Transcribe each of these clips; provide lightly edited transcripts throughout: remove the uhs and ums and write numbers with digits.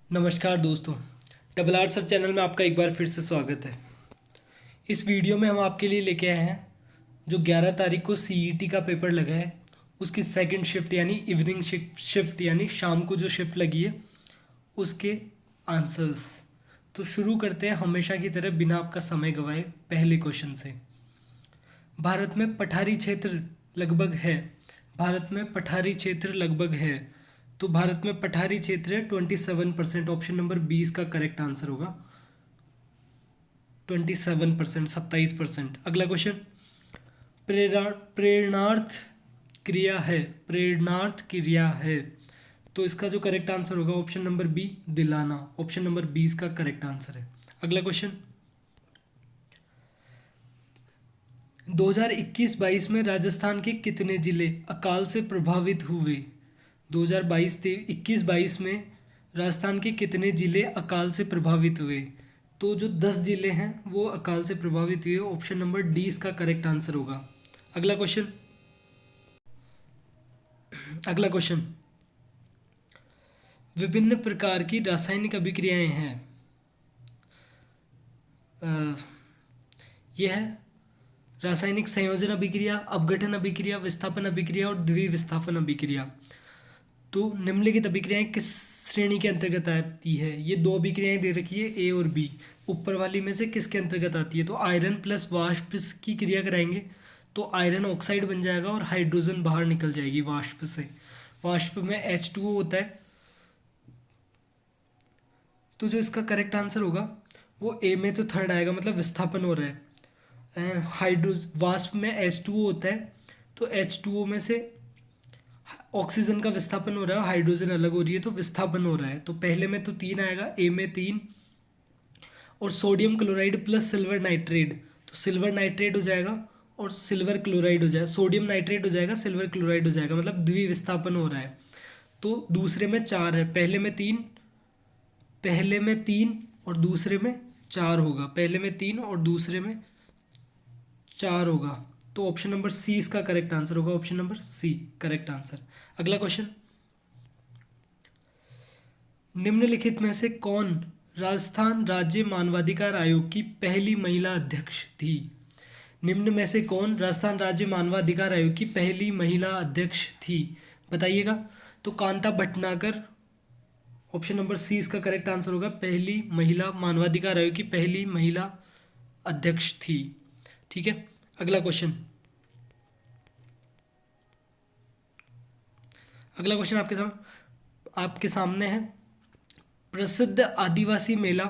नमस्कार दोस्तों। Double R sir channel में आपका एक बार फिर से स्वागत है। इस वीडियो में हम आपके लिए लेके आए हैं जो 11 तारीख को सीईटी का पेपर लगा है उसकी सेकंड शिफ्ट यानी इवनिंग शिफ्ट यानी शाम को जो शिफ्ट लगी है उसके आंसर्स। तो शुरू करते हैं हमेशा की तरह बिना आपका समय गंवाए पहले क्वेश्चन से। भारत में पठारी क्षेत्र लगभग है। भारत में पठारी क्षेत्र लगभग है। तो भारत में पठारी क्षेत्र है 27%। ऑप्शन नंबर 20 का करेक्ट आंसर होगा 27%, 27%। अगला क्वेश्चन, प्रेरणार्थ क्रिया है। प्रेरणार्थ क्रिया है तो इसका जो करेक्ट आंसर होगा ऑप्शन नंबर बी, दिलाना। ऑप्शन नंबर 20 का करेक्ट आंसर है। अगला क्वेश्चन, 2021-22 में राजस्थान के कितने जिले अकाल से प्रभावित हुए। 2021-22 में राजस्थान के कितने जिले अकाल से प्रभावित हुए। तो जो 10 जिले हैं वो अकाल से प्रभावित हुए। ऑप्शन नंबर डी इसका करेक्ट आंसर होगा। अगला क्वेश्चन, अगला क्वेश्चन, विभिन्न प्रकार की रासायनिक अभिक्रियाएं हैं। यह है रासायनिक संयोजन अभिक्रिया, अपघटन अभिक्रिया, विस्थापन अभिक्रिया और द्विविस्थापन अभिक्रिया। तो निम्नलिखित अभिक्रियाएं किस श्रेणी के अंतर्गत आती है। ये दो अभिक्रियाएं दे रखी है ए और बी। ऊपर वाली में से किसके अंतर्गत आती है। तो आयरन प्लस वाष्प की क्रिया कराएंगे तो आयरन ऑक्साइड बन जाएगा और हाइड्रोजन बाहर निकल जाएगी वाष्प से। वाष्प में H2O होता है। तो जो इसका करेक्ट आंसर होगा वो ए में तो थर्ड आएगा, मतलब विस्थापन हो रहा है। वाष्प में H2O होता है तो H2O में से ऑक्सीजन का विस्थापन हो रहा है, हाइड्रोजन अलग हो रही है तो विस्थापन हो रहा है। तो पहले में तो 3 आएगा, ए में 3। और sodium chloride plus silver nitrate, तो सिल्वर नाइट्रेट हो जाएगा और सिल्वर क्लोराइड हो जाएगा। सोडियम नाइट्रेट हो जाएगा, सिल्वर क्लोराइड हो जाएगा, मतलब द्विविस्थापन हो रहा है। तो दूसरे में 4 है, पहले में 3, पहले में 3 और दूसरे में 4 होगा। पहले में 3 और दूसरे में 4 होगा। तो ऑप्शन नंबर सी इसका करेक्ट आंसर होगा। Option number C correct answer. अगला क्वेश्चन, निम्नलिखित में से कौन राजस्थान राज्य मानवाधिकार आयोग की पहली महिला अध्यक्ष थी। निम्न में से कौन राजस्थान राज्य मानवाधिकार आयोग की पहली महिला अध्यक्ष थी, बताइएगा। तो Kanta Bhatnagar, option number C इसका करेक्ट आंसर होगा। पहली महिला मानवाधिकार आयोग की पहली महिला अध्यक्ष थी। ठीक है। अगला क्वेश्चन, अगला क्वेश्चन आपके सामने है। प्रसिद्ध आदिवासी मेला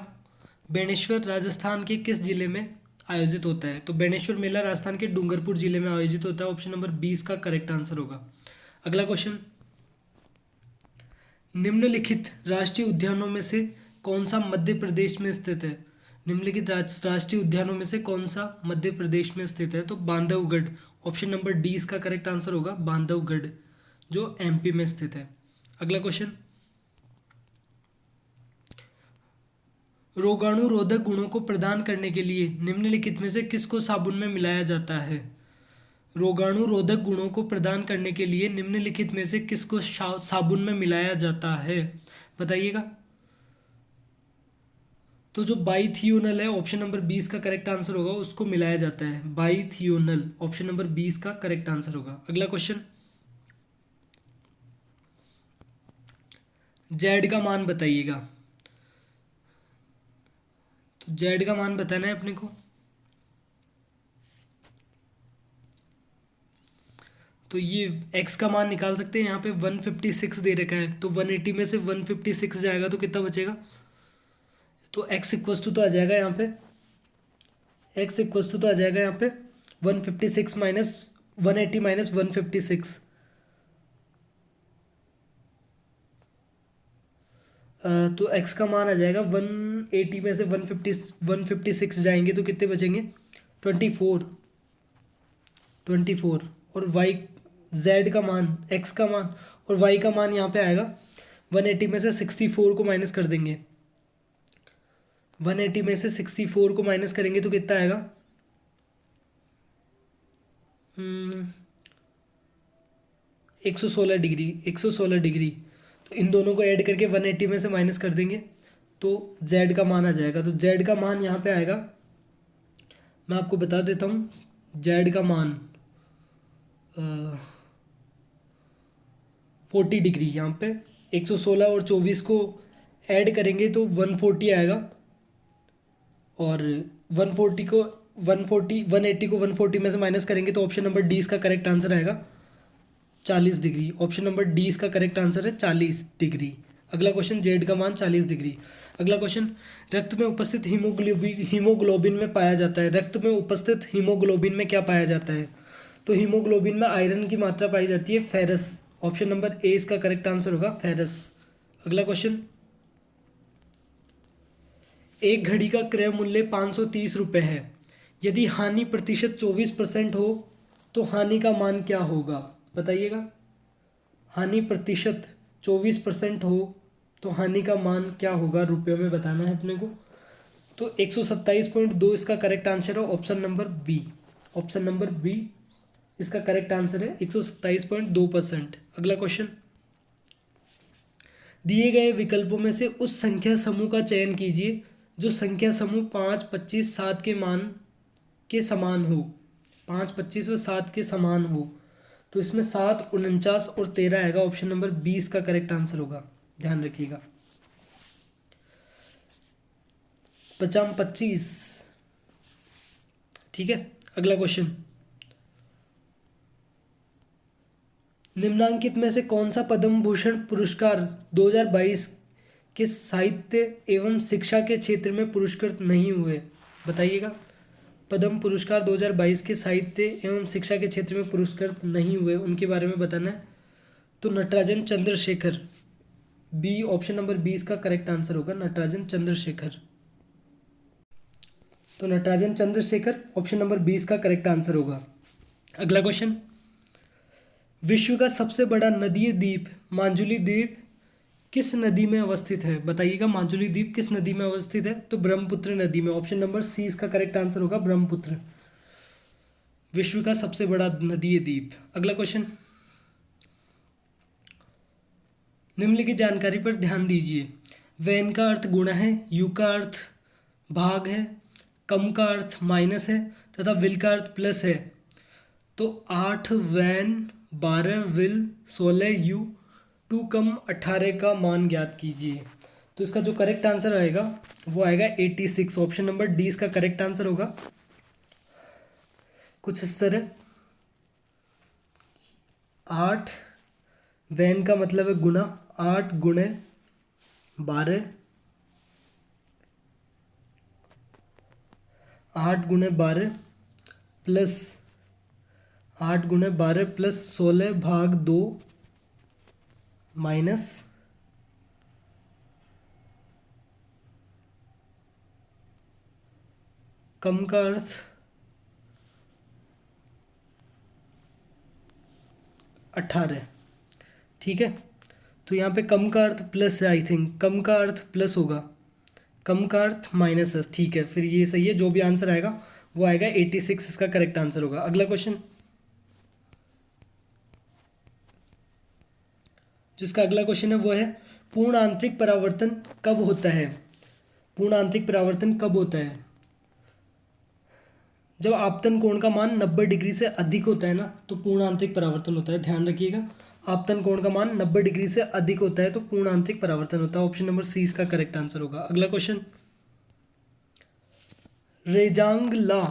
बेणेश्वर राजस्थान के किस जिले में आयोजित होता है। तो बेणेश्वर मेला राजस्थान के डूंगरपुर जिले में आयोजित होता है। ऑप्शन नंबर 20 का करेक्ट आंसर होगा। अगला क्वेश्चन, निम्नलिखित राष्ट्रीय उद्यानों में से कौन सा मध्य प्रदेश में स्थित है। निम्नलिखित राष्ट्रीय उद्यानों में से कौन सा मध्य प्रदेश में स्थित है। तो बांधवगढ़, ऑप्शन नंबर डी इसका करेक्ट आंसर होगा। बांधवगढ़ जो एमपी में स्थित है। अगला क्वेश्चन, रोगाणु रोधक गुणों को प्रदान करने के लिए निम्नलिखित में से किसको साबुन में मिलाया जाता है। रोगाणु रोधक गुणों को प्रदान करने के लिए निम्नलिखित में से किसको साबुन में मिलाया जाता है, बताइएगा। तो जो बाईथियोनल है, ऑप्शन नंबर 20 का करेक्ट आंसर होगा, उसको मिलाया जाता है। बाईथियोनल, ऑप्शन नंबर 20 का करेक्ट आंसर होगा। अगला क्वेश्चन, जेड का मान बताइएगा। तो जेड का मान बताना है अपने को। तो ये x का मान निकाल सकते हैं। यहाँ पे 156 दे रखा है तो 180 में से 156 जाएगा तो कितना बचेगा। तो x इक्वस टू तो आ जाएगा यहाँ पे, x इक्वस टू तो आ जाएगा यहाँ पे 156 माइनस 180 माइनस 156। तो x का मान आ जाएगा 180 में से 156 जाएंगे तो कितने बचेंगे 24। 24 और y z का मान, x का मान और y का मान यहाँ पे आएगा 180 में से 64 को माइनस कर देंगे। 180 में से 64 को माइनस करेंगे तो कितना आएगा 116 डिग्री। 116 डिग्री तो इन दोनों को ऐड करके 180 में से माइनस कर देंगे तो z का मान आ जाएगा। तो z का मान यहाँ पे आएगा, मैं आपको बता देता हूँ, z का मान 40 डिग्री। यहाँ पे 116 और 24 को ऐड करेंगे तो 140 आएगा, और 140 को 180 को 140 में से माइनस करेंगे तो ऑप्शन नंबर डी इसका करेक्ट आंसर आएगा 40 डिग्री। ऑप्शन नंबर डी इसका करेक्ट आंसर है 40 डिग्री। अगला क्वेश्चन, जेड का मान 40 डिग्री। अगला क्वेश्चन, रक्त में उपस्थित हीमोग्लोबिन में पाया जाता है। रक्त में उपस्थित हीमोग्लोबिन में क्या पाया जाता है? तो हीमोग्लोबिन में आयरन की मात्रा पाई जाती है, फेरस। ऑप्शन नंबर ए इसका करेक्ट आंसर होगा, फेरस। अगला क्वेश्चन, एक घड़ी का क्रय मूल्य 530 रुपये है। यदि हानि प्रतिशत 24% हो तो हानि का मान क्या होगा? बताइएगा। हानि प्रतिशत 24% हो तो हानि का मान क्या होगा, रुपयों में बताना है अपने को। तो 127.2 इसका करेक्ट आंसर है, option number B. Option number B इसका करेक्ट आंसर है 127.2%। अगला क्वेश्चन, दिए गए विकल्पों में से उस संख्या समूह का चयन कीजिए जो संख्या समूह 5, 25, 7 के मान के समान हो। 5, 25 व 7 के समान हो। तो इसमें 7, 49 और 13 आएगा। ऑप्शन नंबर 20 का करेक्ट आंसर होगा, ध्यान रखिएगा। 50, 25, ठीक है। अगला क्वेश्चन, निम्नांकित में से कौन सा पद्म भूषण पुरस्कार 2022 के साहित्य एवं शिक्षा के क्षेत्र में पुरस्कृत नहीं हुए? बताइएगा। पद्म पुरस्कार 2022 के साहित्य एवं शिक्षा के क्षेत्र में पुरस्कृत नहीं हुए, उनके बारे में बताना है। तो Natarajan Chandrasekhar, B. Option number 20 का करेक्ट आंसर होगा, नटराजन चंद्रशेखर। तो नटराजन चंद्रशेखर ऑप्शन नंबर 20 का करेक्ट आंसर होगा। अगला क्वेश्चन, विश्व का सबसे बड़ा नदीय द्वीप माजुली द्वीप किस नदी में अवस्थित है? बताइएगा, माजुली द्वीप किस नदी में अवस्थित है? तो ब्रह्मपुत्र नदी में। ऑप्शन नंबर सी इसका करेक्ट आंसर होगा, ब्रह्मपुत्र, विश्व का सबसे बड़ा नदीय द्वीप। अगला क्वेश्चन, निम्नलिखित जानकारी पर ध्यान दीजिए। वैन का अर्थ गुणा है, यू का अर्थ भाग है, कम का अर्थ माइनस है तथा विल का अर्थ प्लस है। तो 8 वैन, 12 विल, 16 यू, 2 कम 18 का मान ज्ञात कीजिए। तो इसका जो करेक्ट आंसर आएगा वो आएगा 86। ऑप्शन नंबर डी इसका करेक्ट आंसर होगा। कुछ इस तरह, 8 वैन का मतलब है गुना, 8 गुणे 12, 8 गुणे 12 प्लस 8 गुणे 12 प्लस 16 भाग 2 माइनस कम का अर्थ 18, ठीक है। तो यहाँ पे कम का अर्थ प्लस है, आई थिंक कम का अर्थ प्लस होगा, कम का अर्थ माइनस है, ठीक है। फिर ये सही है, जो भी आंसर आएगा वो आएगा 86, इसका करेक्ट आंसर होगा। अगला क्वेश्चन, जिसका अगला क्वेश्चन है वो है, पूर्ण आंतरिक परावर्तन कब होता है? पूर्ण आंतरिक परावर्तन कब होता है? जब आपतन कोण का मान 90 डिग्री से अधिक होता है ना, तो पूर्ण आंतरिक परावर्तन होता है, ध्यान रखिएगा। आपतन कोण का मान 90 डिग्री से अधिक होता है तो पूर्ण आंतरिक परावर्तन होता है। ऑप्शन नंबर सी इसका करेक्ट आंसर होगा। अगला क्वेश्चन, रेजांगला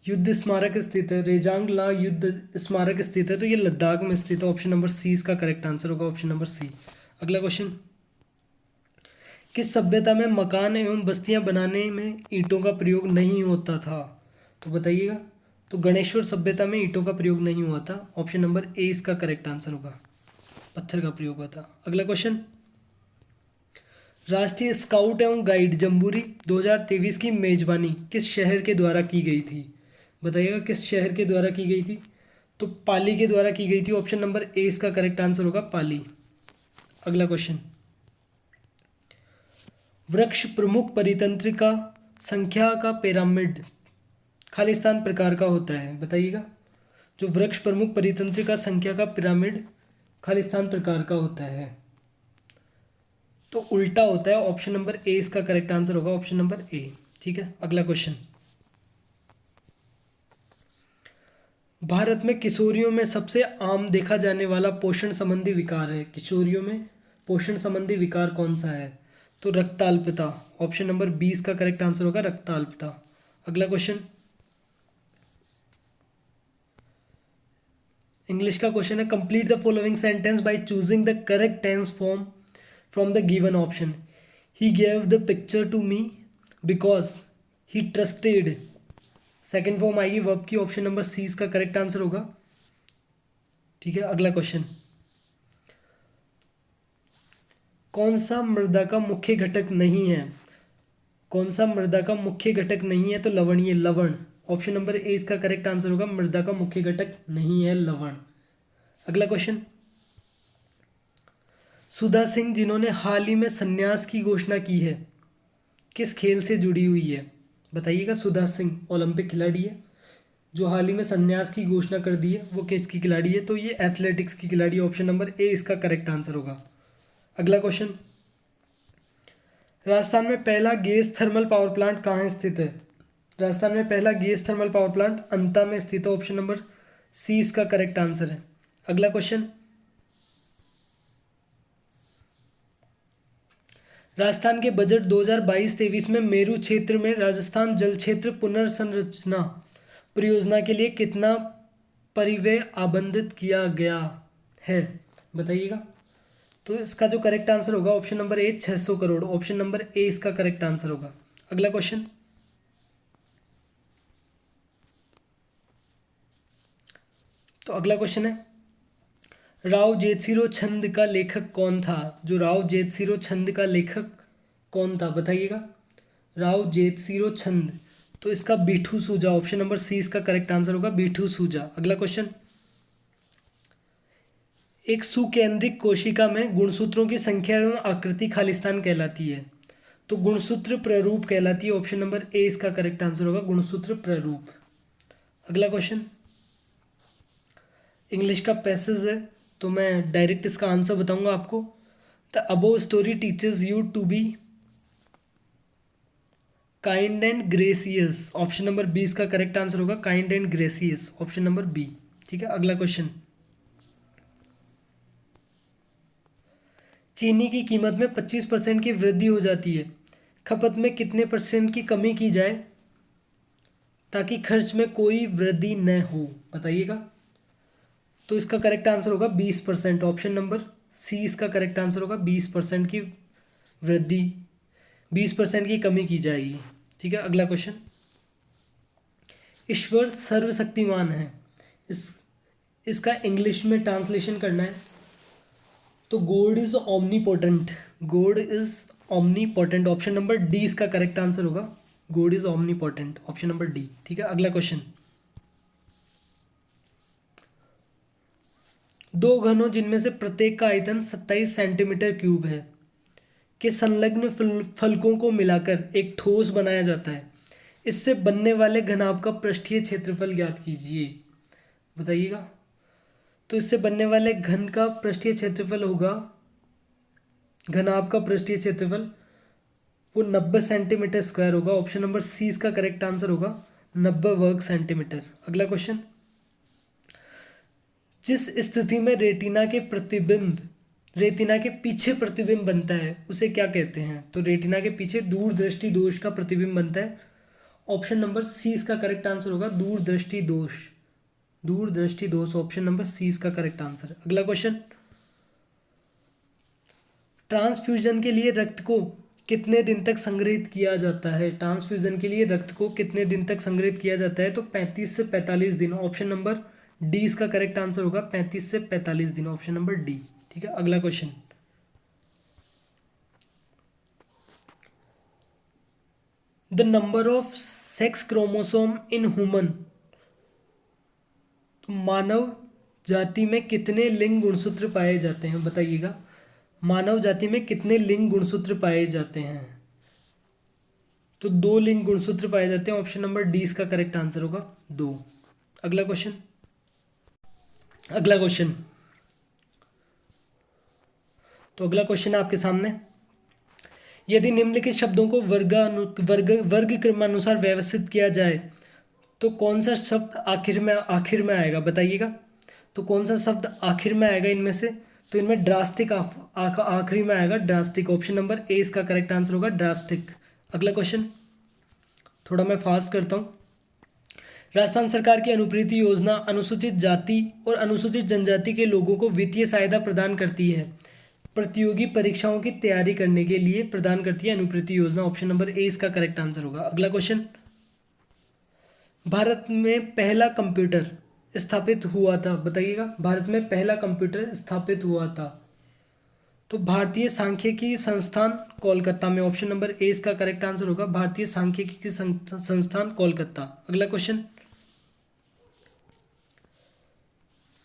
युद्ध स्मारक स्थित है। रेजांगला युद्ध स्मारक स्थित है तो ये लद्दाख में स्थित है। ऑप्शन नंबर सी इसका करेक्ट आंसर होगा, ऑप्शन नंबर सी। अगला क्वेश्चन, किस सभ्यता में मकान एवं बस्तियां बनाने में ईंटों का प्रयोग नहीं होता था? तो बताइएगा। तो गणेश्वर सभ्यता में ईंटों का प्रयोग नहीं हुआ था। ऑप्शन नंबर ए इसका करेक्ट आंसर होगा, पत्थर का प्रयोग हुआ था। अगला क्वेश्चन, राष्ट्रीय स्काउट एवं गाइड जम्बूरी 2023 की मेजबानी किस शहर के द्वारा की गई थी? बताइएगा, किस शहर के द्वारा की गई थी? तो पाली के द्वारा की गई थी। ऑप्शन नंबर ए इसका करेक्ट आंसर होगा, पाली। अगला क्वेश्चन, वृक्ष प्रमुख परितंत्रिका संख्या का पिरामिड खालिस्तान प्रकार का होता है? बताइएगा। जो वृक्ष प्रमुख परितंत्रिका संख्या का पिरामिड खालिस्तान प्रकार का होता है। तो उल्टा होता है। ऑप्शन नंबर ए इसका करेक्ट आंसर होगा, ऑप्शन नंबर ए। ठीक है, अगला क्वेश्चन। भारत में किशोरियों में सबसे आम देखा जाने वाला पोषण संबंधी विकार है। किशोरियों में पोषण संबंधी विकार कौन सा है? तो रक्ताल्पता। ऑप्शन नंबर 20 का करेक्ट आंसर होगा रक्ताल्पता। अगला क्वेश्चन, इंग्लिश का क्वेश्चन है। Complete the following sentence by choosing the correct tense form from the given option. He gave the picture to me because he trusted. Second form आएगी verb की, option number C इसका correct answer होगा। ठीक है, अगला question. कौन सा मृदा का मुख्य घटक नहीं है? कौन सा मृदा का मुख्य घटक नहीं है? तो लवणीय, लवण। ऑप्शन नंबर ए इसका करेक्ट आंसर होगा, मृदा का मुख्य घटक नहीं है लवण। अगला क्वेश्चन। सुधा सिंह जिन्होंने हाल ही में संन्यास की घोषणा की है, किस खेल से जुड़ी हुई है? बताइएगा। सुधा सिंह ओलंपिक खिलाड़ी है, जो हाल ही में संन्यास की घोषणा कर दी है, वो किसकी खिलाड़ी है? तो ये एथलेटिक्स की खिलाड़ी है। ऑप्शन नंबर ए इसका करेक्ट आंसर होगा। अगला क्वेश्चन। राजस्थान में पहला गैस थर्मल पावर प्लांट कहाँ स्थित है? राजस्थान में पहला गैस थर्मल पावर प्लांट अंता में स्थित है। ऑप्शन नंबर सी इसका करेक्ट आंसर है। अगला क्वेश्चन। राजस्थान के बजट 2022-23 में मेरू क्षेत्र में राजस्थान जल क्षेत्र पुनर्संरचना परियोजना के लिए कितना परिव्यय आवंटित किया गया है? बताइएगा। तो इसका जो करेक्ट आंसर होगा option number A 600 crore. Option number A इसका करेक्ट आंसर होगा। अगला क्वेश्चन। तो अगला क्वेश्चन है, राव जेतसिरो छंद का लेखक कौन था? जो राव जेतसिरो छंद का लेखक कौन था? बताइएगा। राव जेतसिरो छंद, तो इसका बीठू सूजा। ऑप्शन नंबर सी इसका करेक्ट आंसर होगा, बीठू सूजा। अगला क्वेश्चन। एक सुकेंद्रिक कोशिका में गुणसूत्रों की संख्या एवं आकृति खालिस्तान कहलाती है, तो गुणसूत्र प्ररूप कहलाती है। ऑप्शन नंबर ए इसका करेक्ट आंसर होगा, गुणसूत्र प्ररूप। अगला क्वेश्चन, इंग्लिश का पैसेज है, तो मैं डायरेक्ट इसका आंसर बताऊंगा आपको। The above story teaches you to be kind and gracious. Option number B इसका करेक्ट आंसर होगा, kind and gracious. Option number B. ठीक है, अगला क्वेश्चन। चीनी की कीमत में 25% की वृद्धि हो जाती है, खपत में कितने % की कमी की जाए ताकि खर्च में कोई वृद्धि न हो? बताइएगा। तो इसका करेक्ट आंसर होगा 20%। ऑप्शन नंबर सी इसका करेक्ट आंसर होगा, 20% की वृद्धि, 20% की कमी की जाएगी। ठीक है, अगला क्वेश्चन। ईश्वर सर्वशक्तिमान है, इसका इंग्लिश में ट्रांसलेशन करना है, तो God is omnipotent. God is omnipotent. Option number D इसका करेक्ट आंसर होगा, God is omnipotent. Option number D. ठीक है, अगला क्वेश्चन। दो घनों जिनमें से प्रत्येक का आयतन 27 सेंटीमीटर क्यूब है के संलग्न फलकों को मिलाकर एक ठोस बनाया जाता है, इससे बनने वाले घनाभ का पृष्ठीय क्षेत्रफल ज्ञात कीजिए। बताइएगा। तो इससे बनने वाले घन का पृष्ठीय क्षेत्रफल होगा, घनाभ का पृष्ठीय क्षेत्रफल वो 90 सेंटीमीटर स्क्वायर होगा। ऑप्शन नंबर सी इसका करेक्ट आंसर होगा, 90 वर्ग सेंटीमीटर। अगला क्वेश्चन। जिस स्थिति में रेटिना के पीछे प्रतिबिंब बनता है उसे क्या कहते हैं? तो रेटिना के पीछे दूरदृष्टि दोष का प्रतिबिंब बनता है। ऑप्शन नंबर सी इसका करेक्ट आंसर होगा, दूरदृष्टि दोष। दूरदृष्टि दोष, ऑप्शन नंबर सी इसका करेक्ट आंसर। अगला क्वेश्चन। ट्रांसफ्यूजन के लिए रक्त को कितने दिन तक संग्रहित किया जाता है? ट्रांसफ्यूजन के लिए रक्त को कितने दिन तक संग्रहित किया जाता है? तो 35 से 45 दिन। ऑप्शन नंबर डी इसका करेक्ट आंसर होगा, 35 से 45 दिन। Option number D. ठीक है, अगला question. The number of sex chromosome in human, मानव जाति में कितने लिंग गुणसूत्र पाए जाते हैं? बताइएगा। मानव जाति में कितने लिंग गुणसूत्र पाए जाते हैं? तो 2 लिंग गुणसूत्र पाए जाते हैं। ऑप्शन नंबर डी इसका करेक्ट आंसर होगा, 2। अगला क्वेश्चन। अगला क्वेश्चन। तो अगला क्वेश्चन है आपके सामने, यदि निम्नलिखित शब्दों को वर्ग क्रमानुसार व्यवस्थित किया जाए तो कौन सा शब्द आखिर में आएगा, बताइएगा। तो कौन सा शब्द आखिर में आएगा इनमें से? तो इनमें ड्रास्टिक आखिरी में आएगा, ड्रास्टिक। ऑप्शन नंबर ए इसका करेक्ट आंसर होगा, ड्रास्टिक। अगला क्वेश्चन थोड़ा मैं फास्ट करता हूँ। राजस्थान सरकार की अनुप्रीति योजना अनुसूचित जाति और अनुसूचित जनजाति के लोगों को वित्तीय सहायता प्रदान करती है। प्रतियोगी परीक्षाओं की तैयारी करने के लिए प्रदान करती है अनुप्रीति योजना। ऑप्शन नंबर ए इसका करेक्ट आंसर होगा। अगला क्वेश्चन, भारत में पहला कंप्यूटर स्थापित हुआ था, बताइएगा। भारत में पहला कंप्यूटर स्थापित हुआ था तो भारतीय सांख्यिकी संस्थान कोलकाता में। ऑप्शन नंबर ए इसका करेक्ट आंसर होगा, भारतीय सांख्यिकी संस्थान कोलकाता। अगला क्वेश्चन,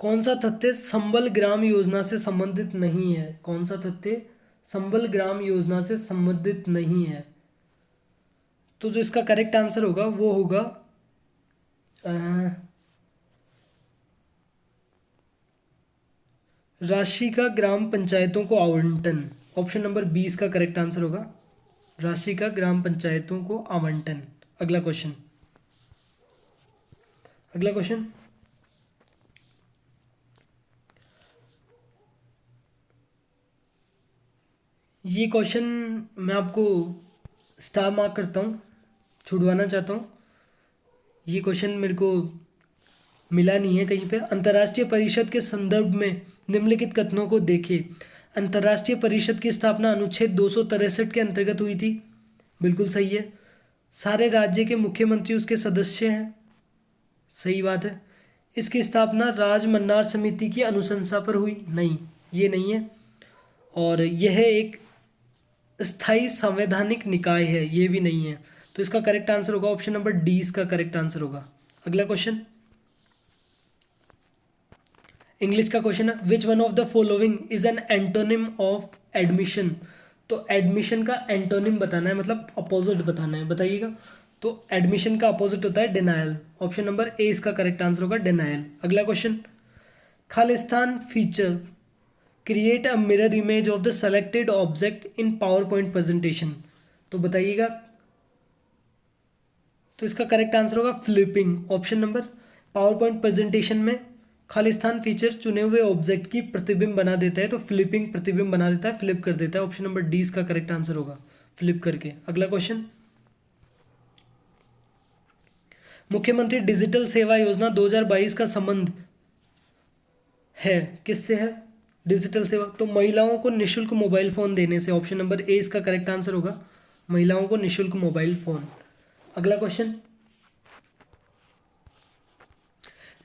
कौन सा तथ्य संबल ग्राम योजना से संबंधित नहीं है? कौन सा तथ्य संबल ग्राम योजना से संबंधित नहीं है? तो जो इसका करेक्ट आंसर होगा वो होगा राशि का ग्राम पंचायतों को आवंटन। ऑप्शन नंबर 20 का करेक्ट आंसर होगा, राशि का ग्राम पंचायतों को आवंटन। अगला क्वेश्चन, अगला क्वेश्चन, ये क्वेश्चन मैं आपको स्टार मार्क करता हूँ, छुड़वाना चाहता हूँ। ये क्वेश्चन मेरे को मिला नहीं है कहीं पे। अंतर्राष्ट्रीय परिषद के संदर्भ में निम्नलिखित कथनों को देखें। अंतर्राष्ट्रीय परिषद की स्थापना अनुच्छेद 263 के अंतर्गत हुई थी, बिल्कुल सही है। सारे राज्य के मुख्यमंत्री उसके सदस्य हैं, सही बात है। इसकी स्थापना राजमन्नार समिति की अनुशंसा पर हुई, नहीं, ये नहीं है। और यह एक स्थायी संवैधानिक निकाय है, ये भी नहीं है। तो इसका करेक्ट आंसर होगा ऑप्शन नंबर डी, इसका करेक्ट आंसर होगा। अगला क्वेश्चन, इंग्लिश का क्वेश्चन है, which one of the following is an antonym of admission. तो एडमिशन का एंटोनिम बताना है, मतलब अपोजिट बताना है, बताइएगा। तो एडमिशन का अपोजिट होता है डिनायल। ऑप्शन नंबर ए इसका करेक्ट आंसर होगा, डिनायल। अगला question, Khalistan feature create a mirror image of the selected object in power point presentation. तो बताइएगा। तो इसका करेक्ट आंसर होगा flipping. Option number, power point presentation में खालिस्तान फीचर चुने हुए ऑब्जेक्ट की प्रतिबिंब बना देता है, तो फ्लिपिंग प्रतिबिंब बना देता है, फ्लिप कर देता है। ऑप्शन नंबर डी इसका करेक्ट आंसर होगा, फ्लिप करके। अगला क्वेश्चन, मुख्यमंत्री डिजिटल सेवा योजना 2022 का संबंध है किससे है? डिजिटल सेवा, तो महिलाओं को निशुल्क मोबाइल फ़ोन देने से। ऑप्शन नंबर ए इसका करेक्ट आंसर होगा, महिलाओं को निशुल्क मोबाइल फ़ोन। अगला क्वेश्चन,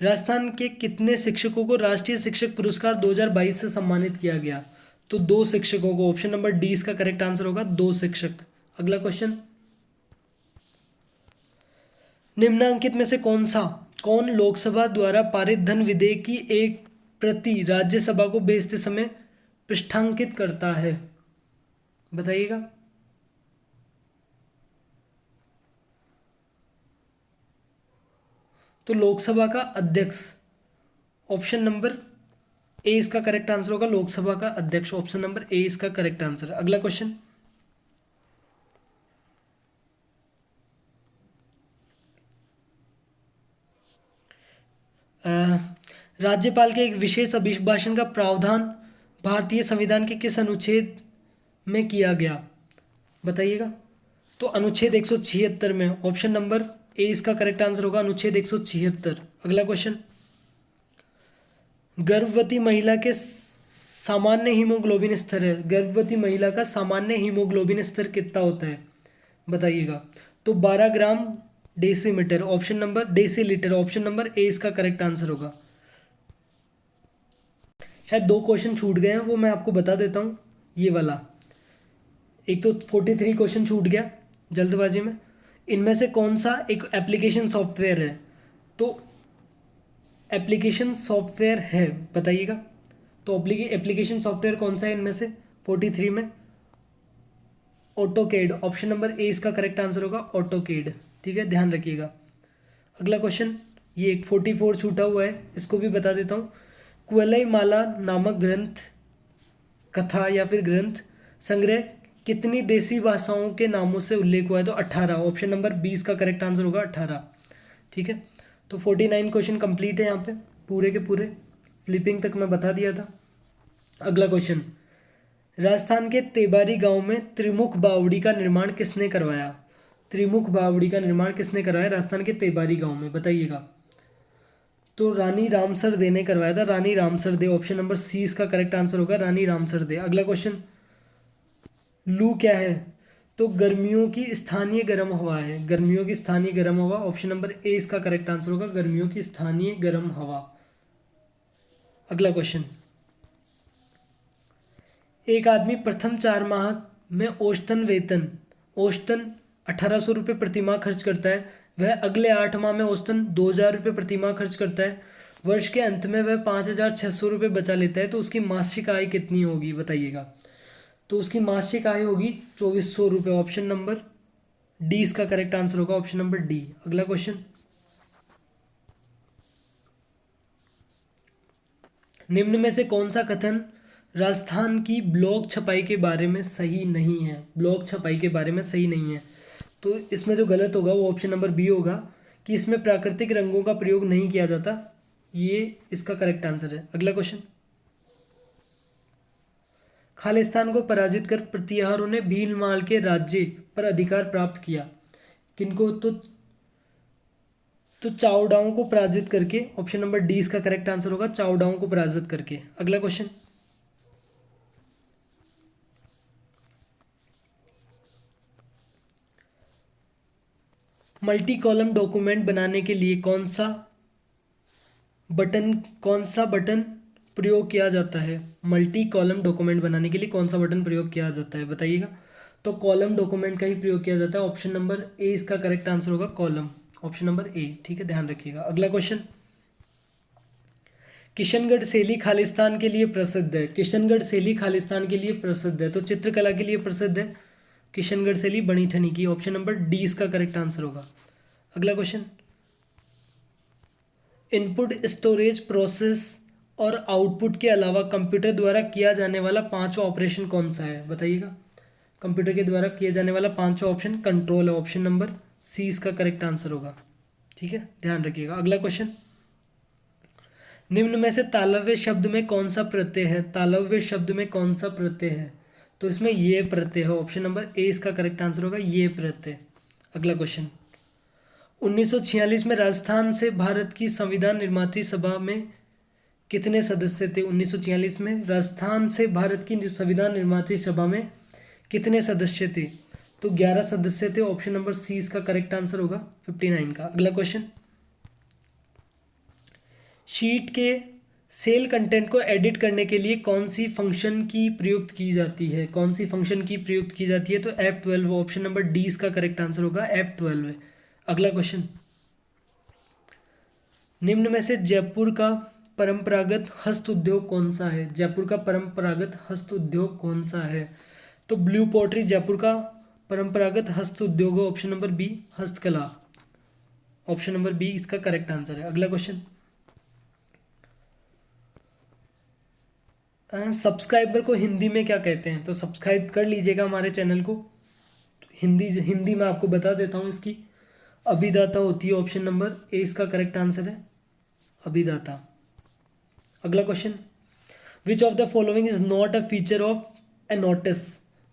राजस्थान के कितने शिक्षकों को राष्ट्रीय शिक्षक पुरस्कार 2022 से सम्मानित किया गया? तो 2 शिक्षकों को। ऑप्शन नंबर डी इसका करेक्ट आंसर होगा, 2 शिक्षक। अगला क्वेश्चन, निम्नांकित में से कौन लोकसभा द्वारा पारित धन विधेयक की एक प्रति राज्यसभा को भेजते समय पृष्ठांकित करता है, बताइएगा। तो लोकसभा का अध्यक्ष। ऑप्शन नंबर ए इसका करेक्ट आंसर होगा, लोकसभा का अध्यक्ष। ऑप्शन नंबर ए इसका करेक्ट आंसर। अगला क्वेश्चन, राज्यपाल के एक विशेष अभिभाषण का प्रावधान भारतीय संविधान के किस अनुच्छेद में किया गया, बताइएगा। तो अनुच्छेद 176 में। ऑप्शन नंबर ए इसका करेक्ट आंसर होगा, अनुच्छेद 176। अगला क्वेश्चन, गर्भवती महिला के सामान्य हीमोग्लोबिन स्तर है, गर्भवती महिला का सामान्य हीमोग्लोबिन स्तर कितना होता है, बताइएगा। तो 12 gram decimeter. Option number decilitre. Option number A इसका करेक्ट आंसर होगा। शायद 2 क्वेश्चन छूट गए हैं, वो मैं आपको बता देता हूँ। ये वाला एक तो 43 क्वेश्चन छूट गया जल्दबाजी में। इनमें से कौन सा एक एप्लीकेशन सॉफ्टवेयर है? तो एप्लीकेशन सॉफ्टवेयर है, बताइएगा। तो एप्लीकेशन सॉफ्टवेयर कौन सा है इनमें से 43 में? ऑटोकेड। ऑप्शन नंबर ए इसका करेक्ट आंसर होगा, ऑटोकेड। ठीक है, ध्यान रखिएगा। अगला क्वेश्चन, ये एक 44 छूटा हुआ है, इसको भी बता देता हूँ। कुवलई माला नामक ग्रंथ, कथा या फिर ग्रंथ संग्रह कितनी देसी भाषाओं के नामों से उल्लेख हुआ है? तो 18। ऑप्शन नंबर 20 का करेक्ट आंसर होगा 18। ठीक है, तो 49 क्वेश्चन कंप्लीट है यहाँ पे पूरे के पूरे। फ्लिपिंग तक मैं बता दिया था। अगला क्वेश्चन, राजस्थान के तेबारी गांव में त्रिमुख बावड़ी का निर्माण किसने करवाया? त्रिमुख बावड़ी का निर्माण किसने करवाया राजस्थान के तेबारी गांव में, बताइएगा। तो रानी रामसर दे ने करवाया था, रानी रामसर दे। ऑप्शन नंबर सी इसका करेक्ट आंसर होगा, रानी रामसर दे। अगला क्वेश्चन, लू क्या है? तो गर्मियों की स्थानीय गर्म हवा है, गर्मियों की स्थानीय गर्म हवा। ऑप्शन नंबर ए इसका करेक्ट आंसर होगा, गर्मियों की स्थानीय गर्म हवा। अगला क्वेश्चन, एक आदमी प्रथम 4 माह में औसतन 1800 रुपये प्रति माह खर्च करता है। वह अगले 8 माह में औसतन 2000 रुपये प्रति माह खर्च करता है। वर्ष के अंत में वह 5600 रुपये बचा लेता है, तो उसकी मासिक आय कितनी होगी, बताइएगा। तो उसकी मासिक आय होगी 2400 रुपये। ऑप्शन नंबर डी इसका करेक्ट आंसर होगा, ऑप्शन नंबर डी। अगला क्वेश्चन, निम्न में से कौन सा कथन राजस्थान की ब्लॉक छपाई के बारे में सही नहीं है? ब्लॉक छपाई के बारे में सही नहीं है, तो इसमें जो गलत होगा वो ऑप्शन नंबर बी होगा कि इसमें प्राकृतिक रंगों का प्रयोग नहीं किया जाता। ये इसका करेक्ट आंसर है। अगला क्वेश्चन, खालिस्तान को पराजित कर प्रतिहारों ने भीलमाल के राज्य पर अधिकार प्राप्त किया। किनको? तो चावडाओं को पराजित करके। ऑप्शन नंबर डी इसका करेक्ट आंसर होगा, चावडाओं को पराजित करके। अगला क्वेश्चन, मल्टी कॉलम डॉक्यूमेंट बनाने के लिए कौन सा बटन प्रयोग किया जाता है? मल्टी कॉलम डॉक्यूमेंट बनाने के लिए कौन सा बटन प्रयोग किया जाता है, बताइएगा। तो कॉलम डॉक्यूमेंट का ही प्रयोग किया जाता है। ऑप्शन नंबर ए इसका करेक्ट आंसर होगा, कॉलम। ऑप्शन नंबर ए, ठीक है, ध्यान रखिएगा। अगला क्वेश्चन, किशनगढ़ शैली खालिस्तान के लिए प्रसिद्ध है। किशनगढ़ शैली खालिस्तान के लिए प्रसिद्ध है, तो चित्रकला के लिए प्रसिद्ध है किशनगढ़ शैली बनी ठनी की। ऑप्शन नंबर डी इसका करेक्ट आंसर होगा। अगला क्वेश्चन, इनपुट स्टोरेज प्रोसेस और आउटपुट के अलावा कंप्यूटर द्वारा किया जाने वाला पांचवा ऑपरेशन कौन सा है, बताइएगा। कंप्यूटर के द्वारा किया जाने वाला पांचवा ऑप्शन कंट्रोल है। ऑप्शन नंबर सी इसका करेक्ट आंसर होगा, ठीक है, ध्यान रखिएगा। अगला क्वेश्चन, निम्न में से तालव्य शब्द में कौन सा प्रत्यय है? तालव्य शब्द में कौन सा प्रत्यय है? तो इसमें ये प्रत्यय है। ऑप्शन नंबर ए इसका करेक्ट आंसर होगा, ये प्रत्यय। अगला क्वेश्चन, 1946 में राजस्थान से भारत की संविधान निर्मात्री सभा में कितने सदस्य थे? 1946 में राजस्थान से भारत की संविधान निर्मात्री सभा में कितने सदस्य थे? तो 11 सदस्य थे। ऑप्शन नंबर सी इसका करेक्ट आंसर होगा, 59 का। अगला क्वेश्चन, शीट के सेल कंटेंट को एडिट करने के लिए कौन सी फंक्शन की प्रयुक्त की जाती है? कौन सी फंक्शन की प्रयुक्त की जाती है? तो F12। ऑप्शन नंबर डी इसका करेक्ट आंसर होगा, F12। अगला क्वेश्चन, निम्न में से जयपुर का परंपरागत हस्त उद्योग कौन सा है? जयपुर का परंपरागत हस्त उद्योग कौन सा है? तो ब्लू पॉटरी जयपुर का परंपरागत हस्त उद्योग है। ऑप्शन नंबर बी, हस्तकला। ऑप्शन नंबर बी इसका करेक्ट आंसर है। अगला क्वेश्चन, सब्सक्राइबर को हिंदी में क्या कहते हैं? तो सब्सक्राइब कर लीजिएगा हमारे चैनल को। हिंदी में आपको बता देता हूँ इसकी। अभिदाता होती है। ऑप्शन नंबर ए इसका करेक्ट आंसर है, अभिदाता। अगला question, which of the following is not a feature of A notice?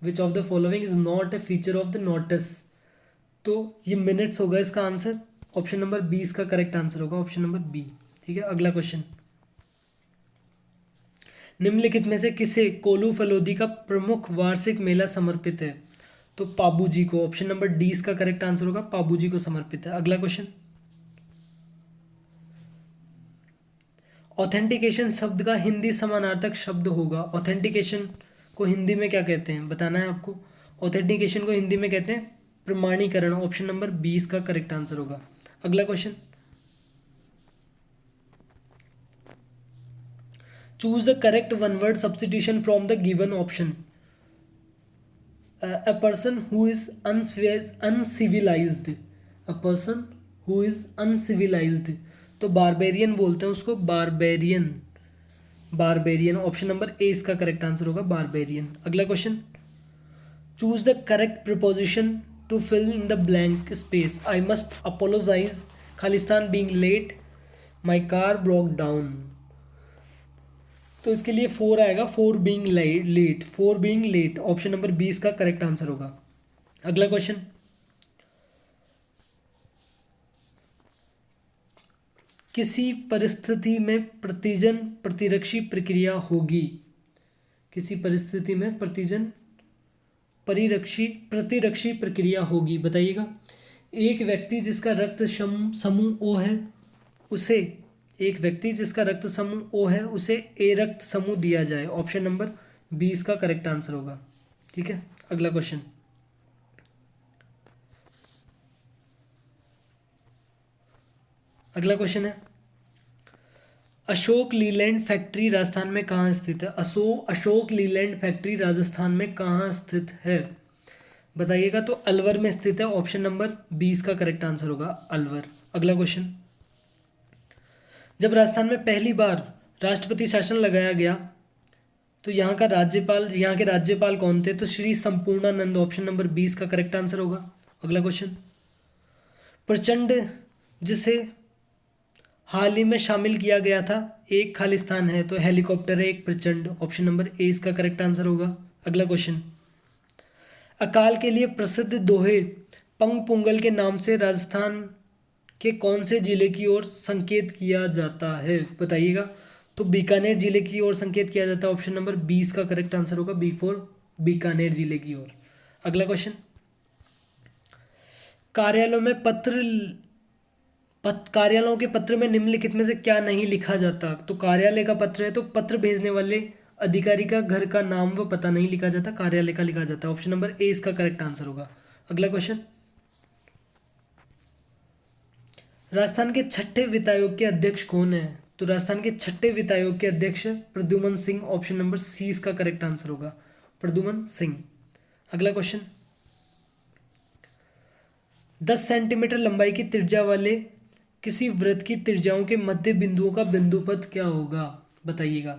Which of the following is not a feature of the notice? तो ये मिनट्स होगा इसका आंसर। ऑप्शन नंबर बी इसका correct answer होगा, option number B, ठीक है। अगला question, निम्नलिखित में से किसे कोलू फलोदी का प्रमुख वार्षिक मेला समर्पित है? तो पाबू जी को। ऑप्शन नंबर डी इसका करेक्ट आंसर होगा, पाबू जी को समर्पित है। अगला क्वेश्चन, ऑथेंटिकेशन शब्द का हिंदी समानार्थक शब्द होगा। ऑथेंटिकेशन को हिंदी में क्या कहते हैं, बताना है आपको। ऑथेंटिकेशन को हिंदी में कहते हैं प्रमाणीकरण। ऑप्शन नंबर बी इसका करेक्ट आंसर होगा। अगला question, choose the correct one word substitution from the given option. a person who is uncivilized, a person who is uncivilized, तो बारबेरियन बोलते हैं उसको, barbarian. Barbarian, option number A इसका correct answer होगा, barbarian. अगला question, choose the correct preposition to fill in the blank space. I must apologise खालिस्तान being late, my car broke down. तो इसके लिए फोर आएगा, for being late, for being late, option number 20 का correct answer होगा। अगला question, किसी परिस्थिति में प्रतिजन प्रतिरक्षी प्रक्रिया होगी। किसी परिस्थिति में प्रतिरक्षी प्रक्रिया होगी, बताइएगा। एक व्यक्ति जिसका रक्त समूह ओ है उसे एक व्यक्ति जिसका रक्त समूह ओ है उसे ए रक्त समूह दिया जाए, ऑप्शन नंबर 20 का करेक्ट आंसर होगा। ठीक है, अगला क्वेश्चन, अगला क्वेश्चन है, अशोक लीलैंड फैक्ट्री राजस्थान में कहाँ स्थित है। अशोक लीलैंड फैक्ट्री राजस्थान में कहाँ स्थित है, बताइएगा। तो अलवर में स्थित है, ऑप्शन नंबर 20 का करेक्ट आंसर होगा, अलवर। अगला क्वेश्चन, जब राजस्थान में पहली बार राष्ट्रपति शासन लगाया गया तो यहाँ के राज्यपाल कौन थे। तो श्री संपूर्णानंद, ऑप्शन नंबर 20 का करेक्ट आंसर होगा। अगला क्वेश्चन, प्रचंड जिसे हाल ही में शामिल किया गया था एक खालिस्तान है, तो हेलीकॉप्टर है एक प्रचंड, ऑप्शन नंबर ए इसका करेक्ट आंसर होगा। अगला क्वेश्चन, अकाल के लिए प्रसिद्ध दोहे पंग पुंगल के नाम से राजस्थान के कौन से जिले की ओर संकेत किया जाता है, बताइएगा। तो बीकानेर जिले की ओर संकेत किया जाता है, ऑप्शन नंबर 20 का करेक्ट आंसर होगा, B4 बीकानेर जिले की ओर। अगला क्वेश्चन, कार्यालयों में कार्यालयों के पत्र में निम्नलिखित में से क्या नहीं लिखा जाता। तो कार्यालय का पत्र है तो पत्र भेजने वाले अधिकारी का घर का नाम व पता नहीं लिखा जाता, कार्यालय का लिखा जाता है, ऑप्शन नंबर ए इसका करेक्ट आंसर होगा। अगला क्वेश्चन, राजस्थान के छठे वित्त आयोग के अध्यक्ष कौन है। तो राजस्थान के छठे वित्त आयोग के अध्यक्ष Pradyuman Singh, option number C इसका करेक्ट आंसर होगा, प्रद्युमन सिंह। अगला क्वेश्चन, 10 सेंटीमीटर लंबाई की त्रिज्या वाले किसी वृत्त की त्रिज्याओं के मध्य बिंदुओं का बिंदुपथ क्या होगा, बताइएगा।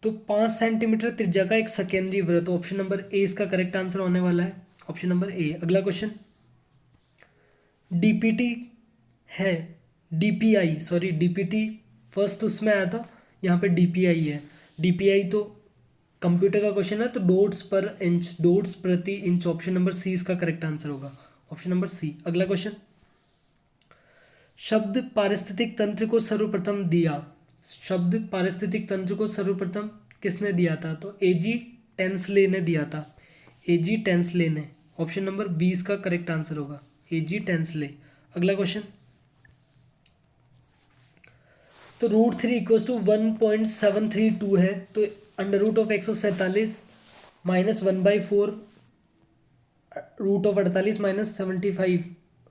तो 5 सेंटीमीटर त्रिज्या का एक सकेंद्रीय वृत्त, ऑप्शन नंबर ए इसका करेक्ट आंसर होने वाला है, ऑप्शन नंबर ए। अगला क्वेश्चन, डीपीटी है, डीपीटी फर्स्ट उसमें आया था, यहाँ पे डीपीआई है। डीपीआई तो कंप्यूटर का क्वेश्चन है, तो डॉट्स पर इंच, डॉट्स प्रति इंच, ऑप्शन नंबर सी इसका करेक्ट आंसर होगा, ऑप्शन नंबर सी। अगला क्वेश्चन, शब्द पारिस्थितिक तंत्र को सर्वप्रथम किसने दिया था। तो एजी टेंसले ने दिया था, एजी टेंसले ने, ऑप्शन नंबर 20 का करेक्ट आंसर होगा, एजी टेंसले। अगला क्वेश्चन, तो √3 इक्वल्स टू 1.732 है, तो under root of 147 minus 1/4 root of 48 minus 75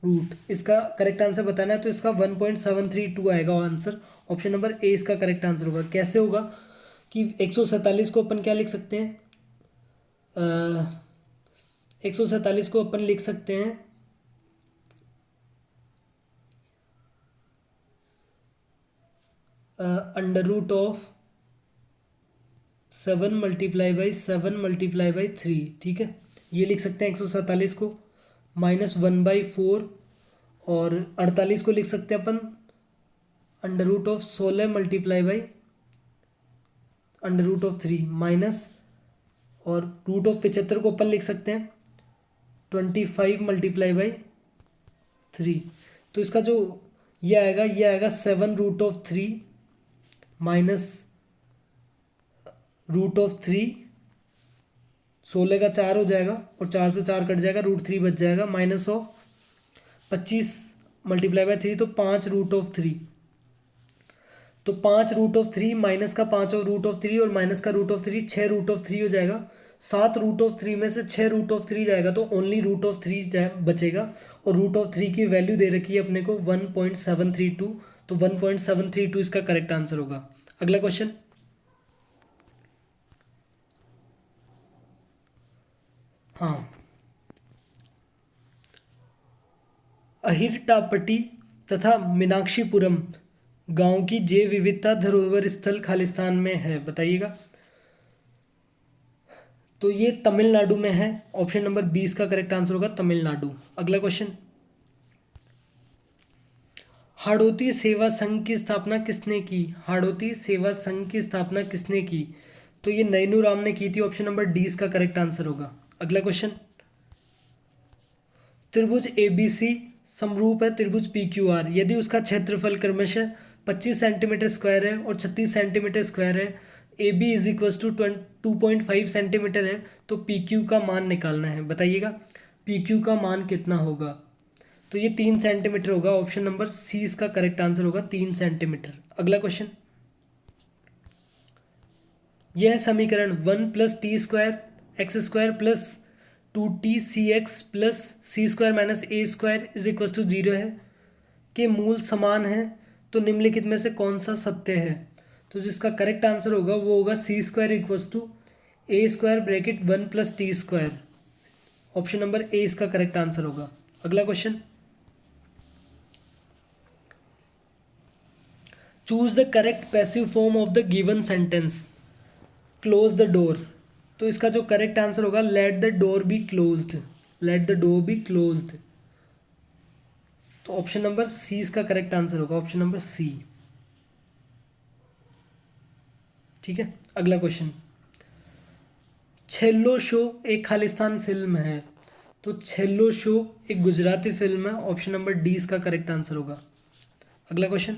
root, इसका करेक्ट आंसर बताना है। तो इसका 1.732 आएगा आंसर, ऑप्शन नंबर ए इसका करेक्ट आंसर होगा। कैसे होगा कि 147 को अपन क्या लिख सकते हैं, 147 को अपन लिख सकते हैं under root of 7 multiply by 3, ठीक है, ये लिख सकते हैं 147 को, माइनस 1/4 और 48 को लिख सकते हैं अपन under root of 16 multiply by under root of 3 minus, और रूट ऑफ 75 को अपन लिख सकते हैं 25 मल्टीप्लाई बाई 3। तो इसका जो ये आएगा 7 root of 3 minus root of 3, 16 का 4 हो जाएगा और 4 से 4 कट जाएगा, √3 बच जाएगा, माइनस ऑफ 25 मल्टीप्लाई बाई 3, तो 5 रूट ऑफ 3, तो 5 रूट ऑफ 3 माइनस का 5 और रूट ऑफ 3 और माइनस का रूट ऑफ 3, 6 रूट ऑफ 3 हो जाएगा। 7 रूट ऑफ 3 में से 6 रूट ऑफ 3 जाएगा तो ओनली रूट ऑफ 3 बचेगा, और रूट ऑफ 3 की वैल्यू दे रखी है अपने को 1.732, तो 1.732 इसका करेक्ट आंसर होगा। अगला क्वेश्चन, हाँ, अहिरटापट्टी तथा मीनाक्षीपुरम गांव की जैव विविधता धरोहर स्थल खालिस्तान में है, बताइएगा। तो ये तमिलनाडु में है। ऑप्शन नंबर 20 का करेक्ट आंसर होगा तमिलनाडु। अगला क्वेश्चन, हाड़ौती सेवा संघ की स्थापना किसने की? हाड़ौती सेवा संघ की स्थापना किसने की? तो ये नैनू राम ने की थी। ऑप्शन नंबर डी इसका करेक्ट आंसर होगा। अगला क्वेश्चन, त्रिभुज एबीसी समरूप है त्रिभुज पीक्यूआर यदि उसका क्षेत्रफल क्रमशः 25 सेंटीमीटर स्क्वायर है और 36 सेंटीमीटर स्क्वायर है, A B is equal to 2.5 centimetre है, तो पी क्यू का मान निकालना है। बताइएगा पी क्यू का मान कितना होगा? तो ये 3 सेंटीमीटर होगा। ऑप्शन नंबर सी इसका करेक्ट आंसर होगा 3 सेंटीमीटर। अगला क्वेश्चन, यह समीकरण 1 plus T square X square plus 2t plus C square minus A square is equal to 0 है के मूल समान है, तो निम्नलिखित में से कौन सा सत्य है? तो जिसका करेक्ट आंसर होगा वो होगा C square equal to A square bracket 1 plus T square. Option number A इसका करेक्ट आंसर होगा। अगला question, choose the correct passive form of the given sentence close the door. तो इसका जो करेक्ट आंसर होगा let the door be closed. Let the door be closed. तो option number C इसका correct answer होगा। Option number C. ठीक है। अगला क्वेश्चन, छेल्लो शो एक खालिस्तान फिल्म है, तो छेल्लो शो एक गुजराती फिल्म है। ऑप्शन नंबर डी इसका करेक्ट आंसर होगा। अगला क्वेश्चन,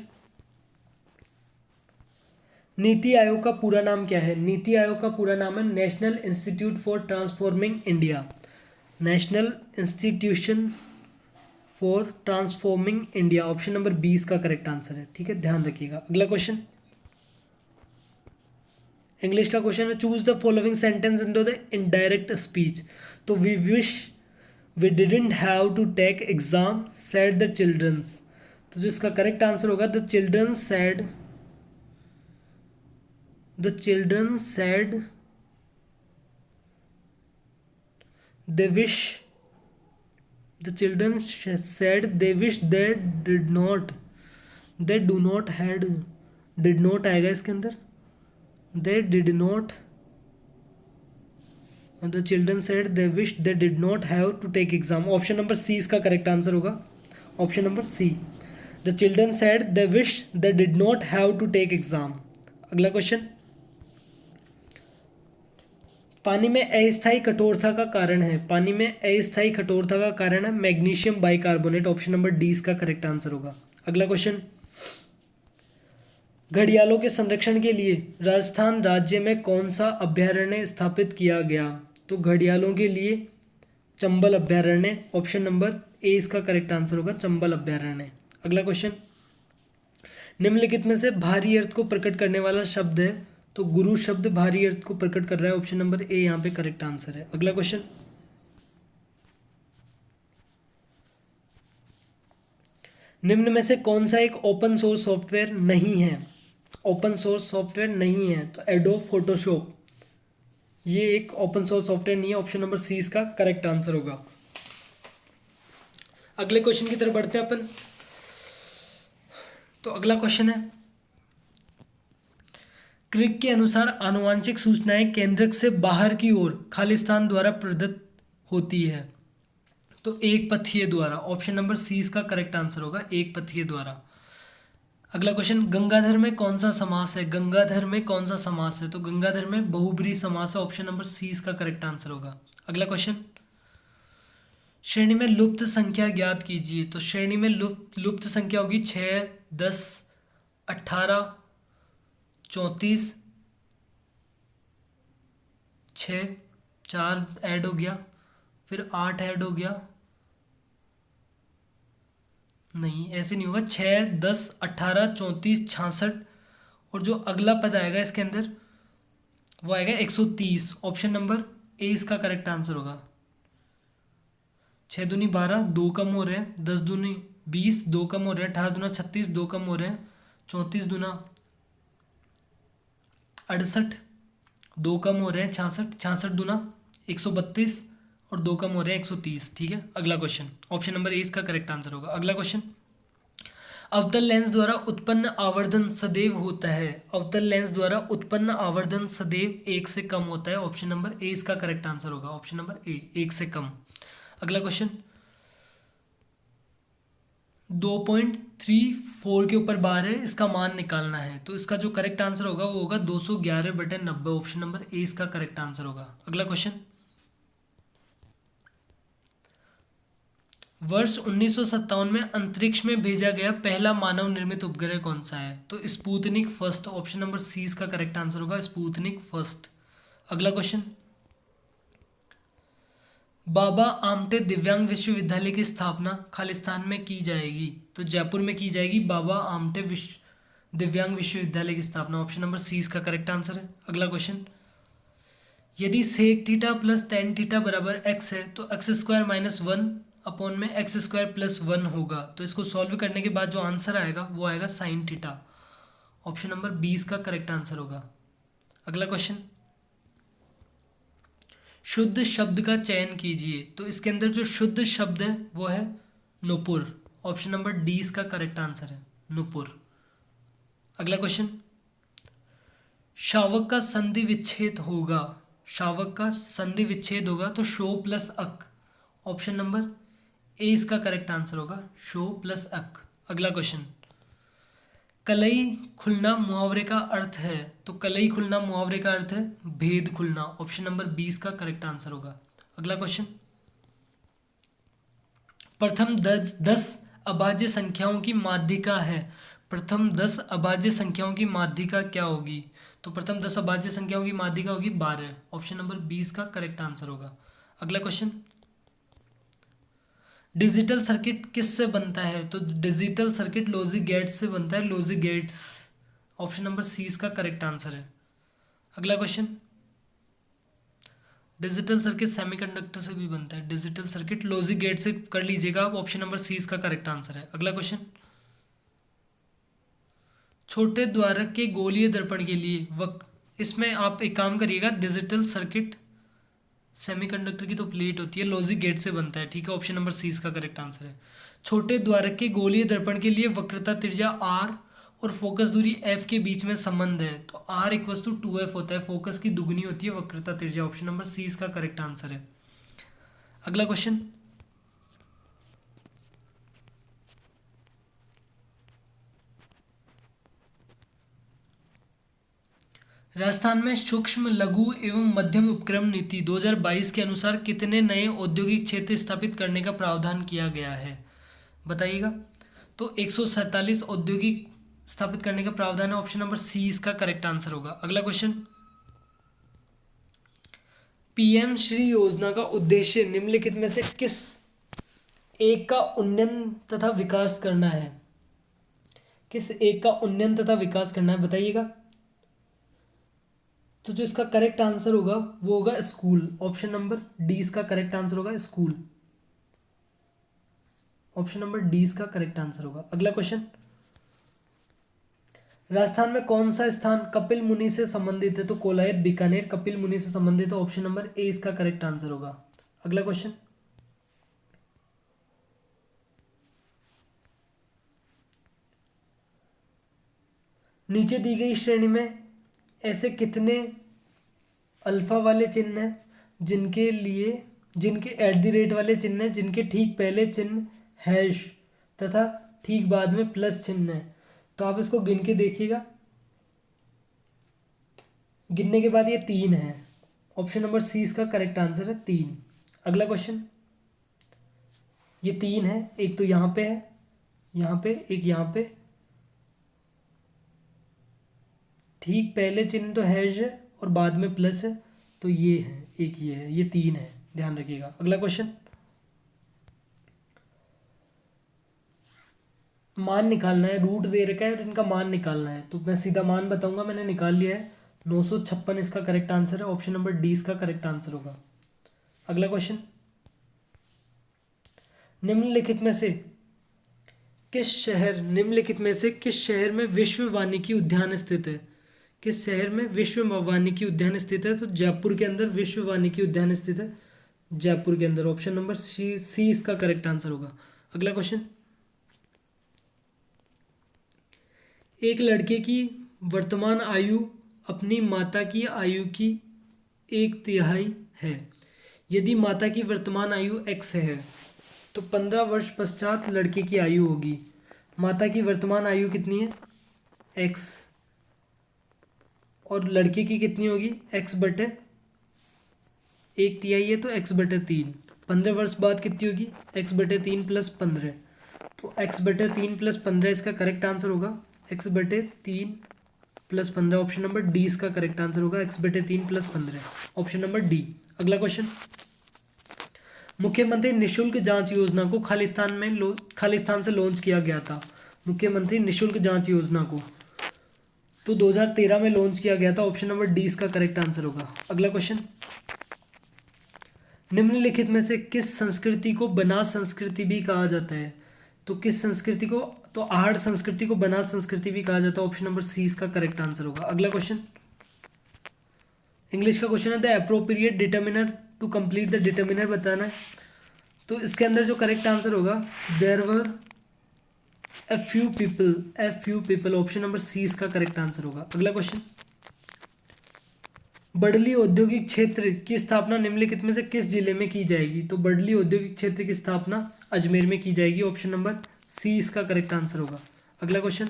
नीति आयोग का पूरा नाम क्या है? नीति आयोग का पूरा नाम है national institute for transforming India. National institution for transforming India. Option number 20 का करेक्ट आंसर है। ठीक है, ध्यान रखिएगा। अगला क्वेश्चन, इंग्लिश का क्वेश्चन है, choose the following sentence in the indirect speech. तो we wish we didn't have to take exam said the childrens. तो जिसका करेक्ट आंसर होगा the children said the children said they wish the children said they wish they did not they do not had did not आएगा इसके अंदर they did not the children said they wish they did not have to take exam। Option number C इसका correct answer होगा। Option number C, the children said they wish they did not have to take exam। अगला question, पानी में अस्थायी कठोरता का कारण है। पानी में अस्थायी कठोरता का कारण है magnesium bicarbonate. Option number D इसका करेक्ट आंसर होगा। अगला क्वेश्चन, घड़ियालों के संरक्षण के लिए राजस्थान राज्य में कौन सा अभ्यारण्य स्थापित किया गया? तो घड़ियालों के लिए चंबल अभ्यारण्य। ऑप्शन नंबर ए इसका करेक्ट आंसर होगा चंबल अभ्यारण्य। अगला क्वेश्चन, निम्नलिखित में से भारी अर्थ को प्रकट करने वाला शब्द है। तो गुरु शब्द भारी अर्थ को प्रकट कर रहा है। ऑप्शन नंबर ए यहाँ पे करेक्ट आंसर है। अगला क्वेश्चन, निम्न में से कौन सा एक ओपन सोर्स सॉफ्टवेयर नहीं है? ओपन सोर्स सॉफ्टवेयर नहीं है तो एडोब फोटोशॉप ये एक ओपन सोर्स सॉफ्टवेयर नहीं है। ऑप्शन नंबर सी इसका करेक्ट आंसर होगा। अगले क्वेश्चन की तरफ बढ़ते हैं अपन। तो अगला क्वेश्चन है, क्रिक के अनुसार आनुवांशिक सूचनाएं केंद्रक से बाहर की ओर खालिस्तान द्वारा प्रदत्त होती है, तो एक पथीय द्वारा। ऑप्शन नंबर सी इसका करेक्ट आंसर होगा एक पथीय द्वारा। अगला क्वेश्चन, गंगाधर में कौन सा समास है? गंगाधर में कौन सा समास है? तो गंगाधर में बहुब्रीहि समास है। ऑप्शन नंबर सी इसका करेक्ट आंसर होगा। अगला क्वेश्चन, श्रेणी में लुप्त संख्या ज्ञात कीजिए। तो श्रेणी में लुप्त संख्या होगी 6, 10, 18, 34, 6, 4 ऐड हो गया, फिर 8 ऐड हो गया, नहीं ऐसे नहीं होगा। 6, 10, 18, 34, 66 और जो अगला पद आएगा इसके अंदर वो आएगा 130। ऑप्शन नंबर ए इसका करेक्ट आंसर होगा। 6 दूनी 12, 2 कम हो रहे हैं, 10 दूनी 20, 2 कम हो रहे हैं, 18 दूना 36, 2 कम हो रहे हैं, 34 दूना 68, 2 कम हो रहे हैं 66, 66 दूना 132 और 2 कम हो रहे हैं 130। ठीक है, अगला क्वेश्चन ऑप्शन नंबर ए इसका करेक्ट आंसर होगा। अगला क्वेश्चन, अवतल लेंस द्वारा उत्पन्न आवर्धन सदैव होता है। अवतल लेंस द्वारा उत्पन्न आवर्धन सदैव 1 से कम होता है। ऑप्शन नंबर ए इसका करेक्ट आंसर होगा। ऑप्शन नंबर ए 1 से कम। अगला क्वेश्चन 2.34 के ऊपर बार है, इसका मान निकालना है। तो इसका जो करेक्ट आंसर होगा वो होगा 211/90। ऑप्शन नंबर ए इसका करेक्ट आंसर होगा। अगला क्वेश्चन वर्ष 1957 में अंतरिक्ष में भेजा गया पहला मानव निर्मित उपग्रह कौन सा है? तो Sputnik first. Option number C इसका करेक्ट आंसर होगा, स्पुतनिक फर्स्ट। अगला क्वेश्चन बाबा आमटे दिव्यांग विश्वविद्यालय की स्थापना खालिस्तान में की जाएगी? तो जयपुर में की जाएगी बाबा आमटे दिव्यांग विश्वविद्यालय की स्थापना। ऑप्शन नंबर सी इसका करेक्ट आंसर है। अगला क्वेश्चन यदि sec theta plus tan theta बराबर एक्स है तो X square minus one upon में एक्स स्क्वायर प्लस वन होगा। तो इसको सॉल्व करने के बाद जो आंसर आएगा वो आएगा साइन थीटा। ऑप्शन नंबर 20 का करेक्ट आंसर होगा। अगला क्वेश्चन शुद्ध शब्द का चयन कीजिए। तो इसके अंदर जो शुद्ध शब्द है वो है नुपुर। ऑप्शन नंबर डी इसका करेक्ट आंसर है, नुपुर। अगला क्वेश्चन शावक का संधि विच्छेद होगा। शावक का संधि विच्छेद होगा तो शो प्लस अक। ऑप्शन नंबर ए इसका करेक्ट आंसर होगा, शो प्लस अक। अगला क्वेश्चन कलई खुलना मुहावरे का अर्थ है। तो कलई खुलना मुहावरे का अर्थ है भेद खुलना। ऑप्शन नंबर 20 का करेक्ट आंसर होगा। अगला क्वेश्चन प्रथम 10 अभाज्य संख्याओं की माध्यिका है। प्रथम 10 अभाज्य संख्याओं की माध्यिका क्या होगी? तो प्रथम 10 अभाज्य संख्याओं की माध्यिका होगी 12। ऑप्शन नंबर 20 का करेक्ट आंसर होगा। अगला क्वेश्चन डिजिटल सर्किट किससे बनता है? तो डिजिटल सर्किट लॉजिक गेट्स से बनता है, logic gates. Option number C इसका करेक्ट आंसर है। अगला क्वेश्चन डिजिटल सर्किट सेमीकंडक्टर से भी बनता है। डिजिटल सर्किट लॉजिक गेट से कर लीजिएगा आप। ऑप्शन नंबर सी इसका करेक्ट आंसर है। अगला क्वेश्चन छोटे द्वारक के गोलीय दर्पण के लिए इसमें आप एक काम करिएगा, डिजिटल सर्किट सेमीकंडक्टर की तो प्लेट होती है, लॉजिक गेट से बनता है, ठीक है। ऑप्शन नंबर सी इसका करेक्ट आंसर है। छोटे द्वारक के गोलीय दर्पण के लिए वक्रता त्रिज्या आर और फोकस दूरी एफ के बीच में संबंध है। तो आर इक्वल टू 2f होता है, फोकस की दुगनी होती है वक्रता त्रिज्या। ऑप्शन नंबर सी इसका करेक्ट आंसर है। अगला क्वेश्चन राजस्थान में सूक्ष्म लघु एवं मध्यम उपक्रम नीति 2022 के अनुसार कितने नए औद्योगिक क्षेत्र स्थापित करने का प्रावधान किया गया है? बताइएगा। तो 147 औद्योगिक स्थापित करने का प्रावधान है। ऑप्शन नंबर सी इसका करेक्ट आंसर होगा। अगला क्वेश्चन पीएम श्री योजना का उद्देश्य निम्नलिखित में से किस एक का उन्नयन तथा विकास करना है? किस एक का उन्नयन तथा विकास करना है, बताइएगा। तो जो इसका करेक्ट आंसर होगा वो होगा स्कूल। ऑप्शन नंबर डी इसका करेक्ट आंसर होगा, स्कूल। ऑप्शन नंबर डी इसका करेक्ट आंसर होगा। अगला क्वेश्चन राजस्थान में कौन सा स्थान कपिल मुनि से संबंधित है? तो कोलायत बीकानेर कपिल मुनि से संबंधित है। ऑप्शन नंबर ए इसका करेक्ट आंसर होगा। अगला क्वेश्चन नीचे दी गई श्रेणी में ऐसे कितने अल्फा वाले चिन्ह हैं जिनके @ वाले चिन्ह हैं जिनके ठीक पहले चिन्ह हैश तथा ठीक बाद में प्लस चिन्ह है? तो आप इसको गिन के देखिएगा। गिनने के बाद ये 3 है। ऑप्शन नंबर सी इसका करेक्ट आंसर है, 3। अगला क्वेश्चन ये 3 है, एक तो यहाँ पे है, यहाँ पे एक, यहाँ पे ठीक पहले चिन्ह तो हैश है और बाद में प्लस है, तो ये है, एक ये है, ये 3 है, ध्यान रखिएगा। अगला क्वेश्चन मान निकालना है, रूट दे रखा है और इनका मान निकालना है। तो मैं सीधा मान बताऊंगा, मैंने निकाल लिया है। 956 इसका करेक्ट आंसर है। ऑप्शन नंबर डी इसका करेक्ट आंसर होगा। अगला क्वेश्चन निम्नलिखित में से किस शहर में विश्व वानिकी उद्यान स्थित है? किस शहर में विश्व वानिकी उद्यान स्थित है? तो जयपुर के अंदर विश्व वानिकी उद्यान स्थित है, जयपुर के अंदर। ऑप्शन नंबर सी इसका करेक्ट आंसर होगा। अगला क्वेश्चन एक लड़के की वर्तमान आयु अपनी माता की आयु की 1/3 है। यदि माता की वर्तमान आयु x है तो 15 वर्ष पश्चात लड़के की आयु होगी। माता की वर्तमान आयु कितनी है x, और लड़के की कितनी होगी x बटे 1/3 है तो x बटे 3। 15 वर्ष बाद कितनी होगी x बटे 3 प्लस 15, तो x बटे 3 प्लस 15 इसका करेक्ट आंसर होगा। x बटे 3 प्लस 15, ऑप्शन नंबर डी इसका करेक्ट आंसर होगा। x बटे 3 प्लस 15, ऑप्शन नंबर डी। अगला क्वेश्चन, मुख्यमंत्री निशुल्क जांच योजना को खालिस्तान से लॉन्च किया गया था। मुख्यमंत्री निशुल्क जांच योजना को तो 2013 में लॉन्च किया गया था। ऑप्शन नंबर डी इसका करेक्ट आंसर होगा। अगला क्वेश्चन, निम्नलिखित में से किस संस्कृति को बनास संस्कृति भी कहा जाता है? तो किस संस्कृति को, तो आहड़ संस्कृति को बनास संस्कृति भी कहा जाता है। ऑप्शन नंबर सी इसका करेक्ट आंसर होगा। अगला क्वेश्चन, इंग्लिश का क्वेश्चन है the appropriate determiner to complete the determiner बताना है। तो इसके अंदर जो करेक्ट आंसर होगा there were a few people, option number C इसका करेक्ट आंसर होगा। अगला क्वेश्चन, बडली औद्योगिक क्षेत्र की स्थापना निम्नलिखित में से किस जिले में की जाएगी? तो बडली औद्योगिक क्षेत्र की स्थापना अजमेर में की जाएगी। ऑप्शन नंबर सी इसका करेक्ट आंसर होगा। अगला क्वेश्चन,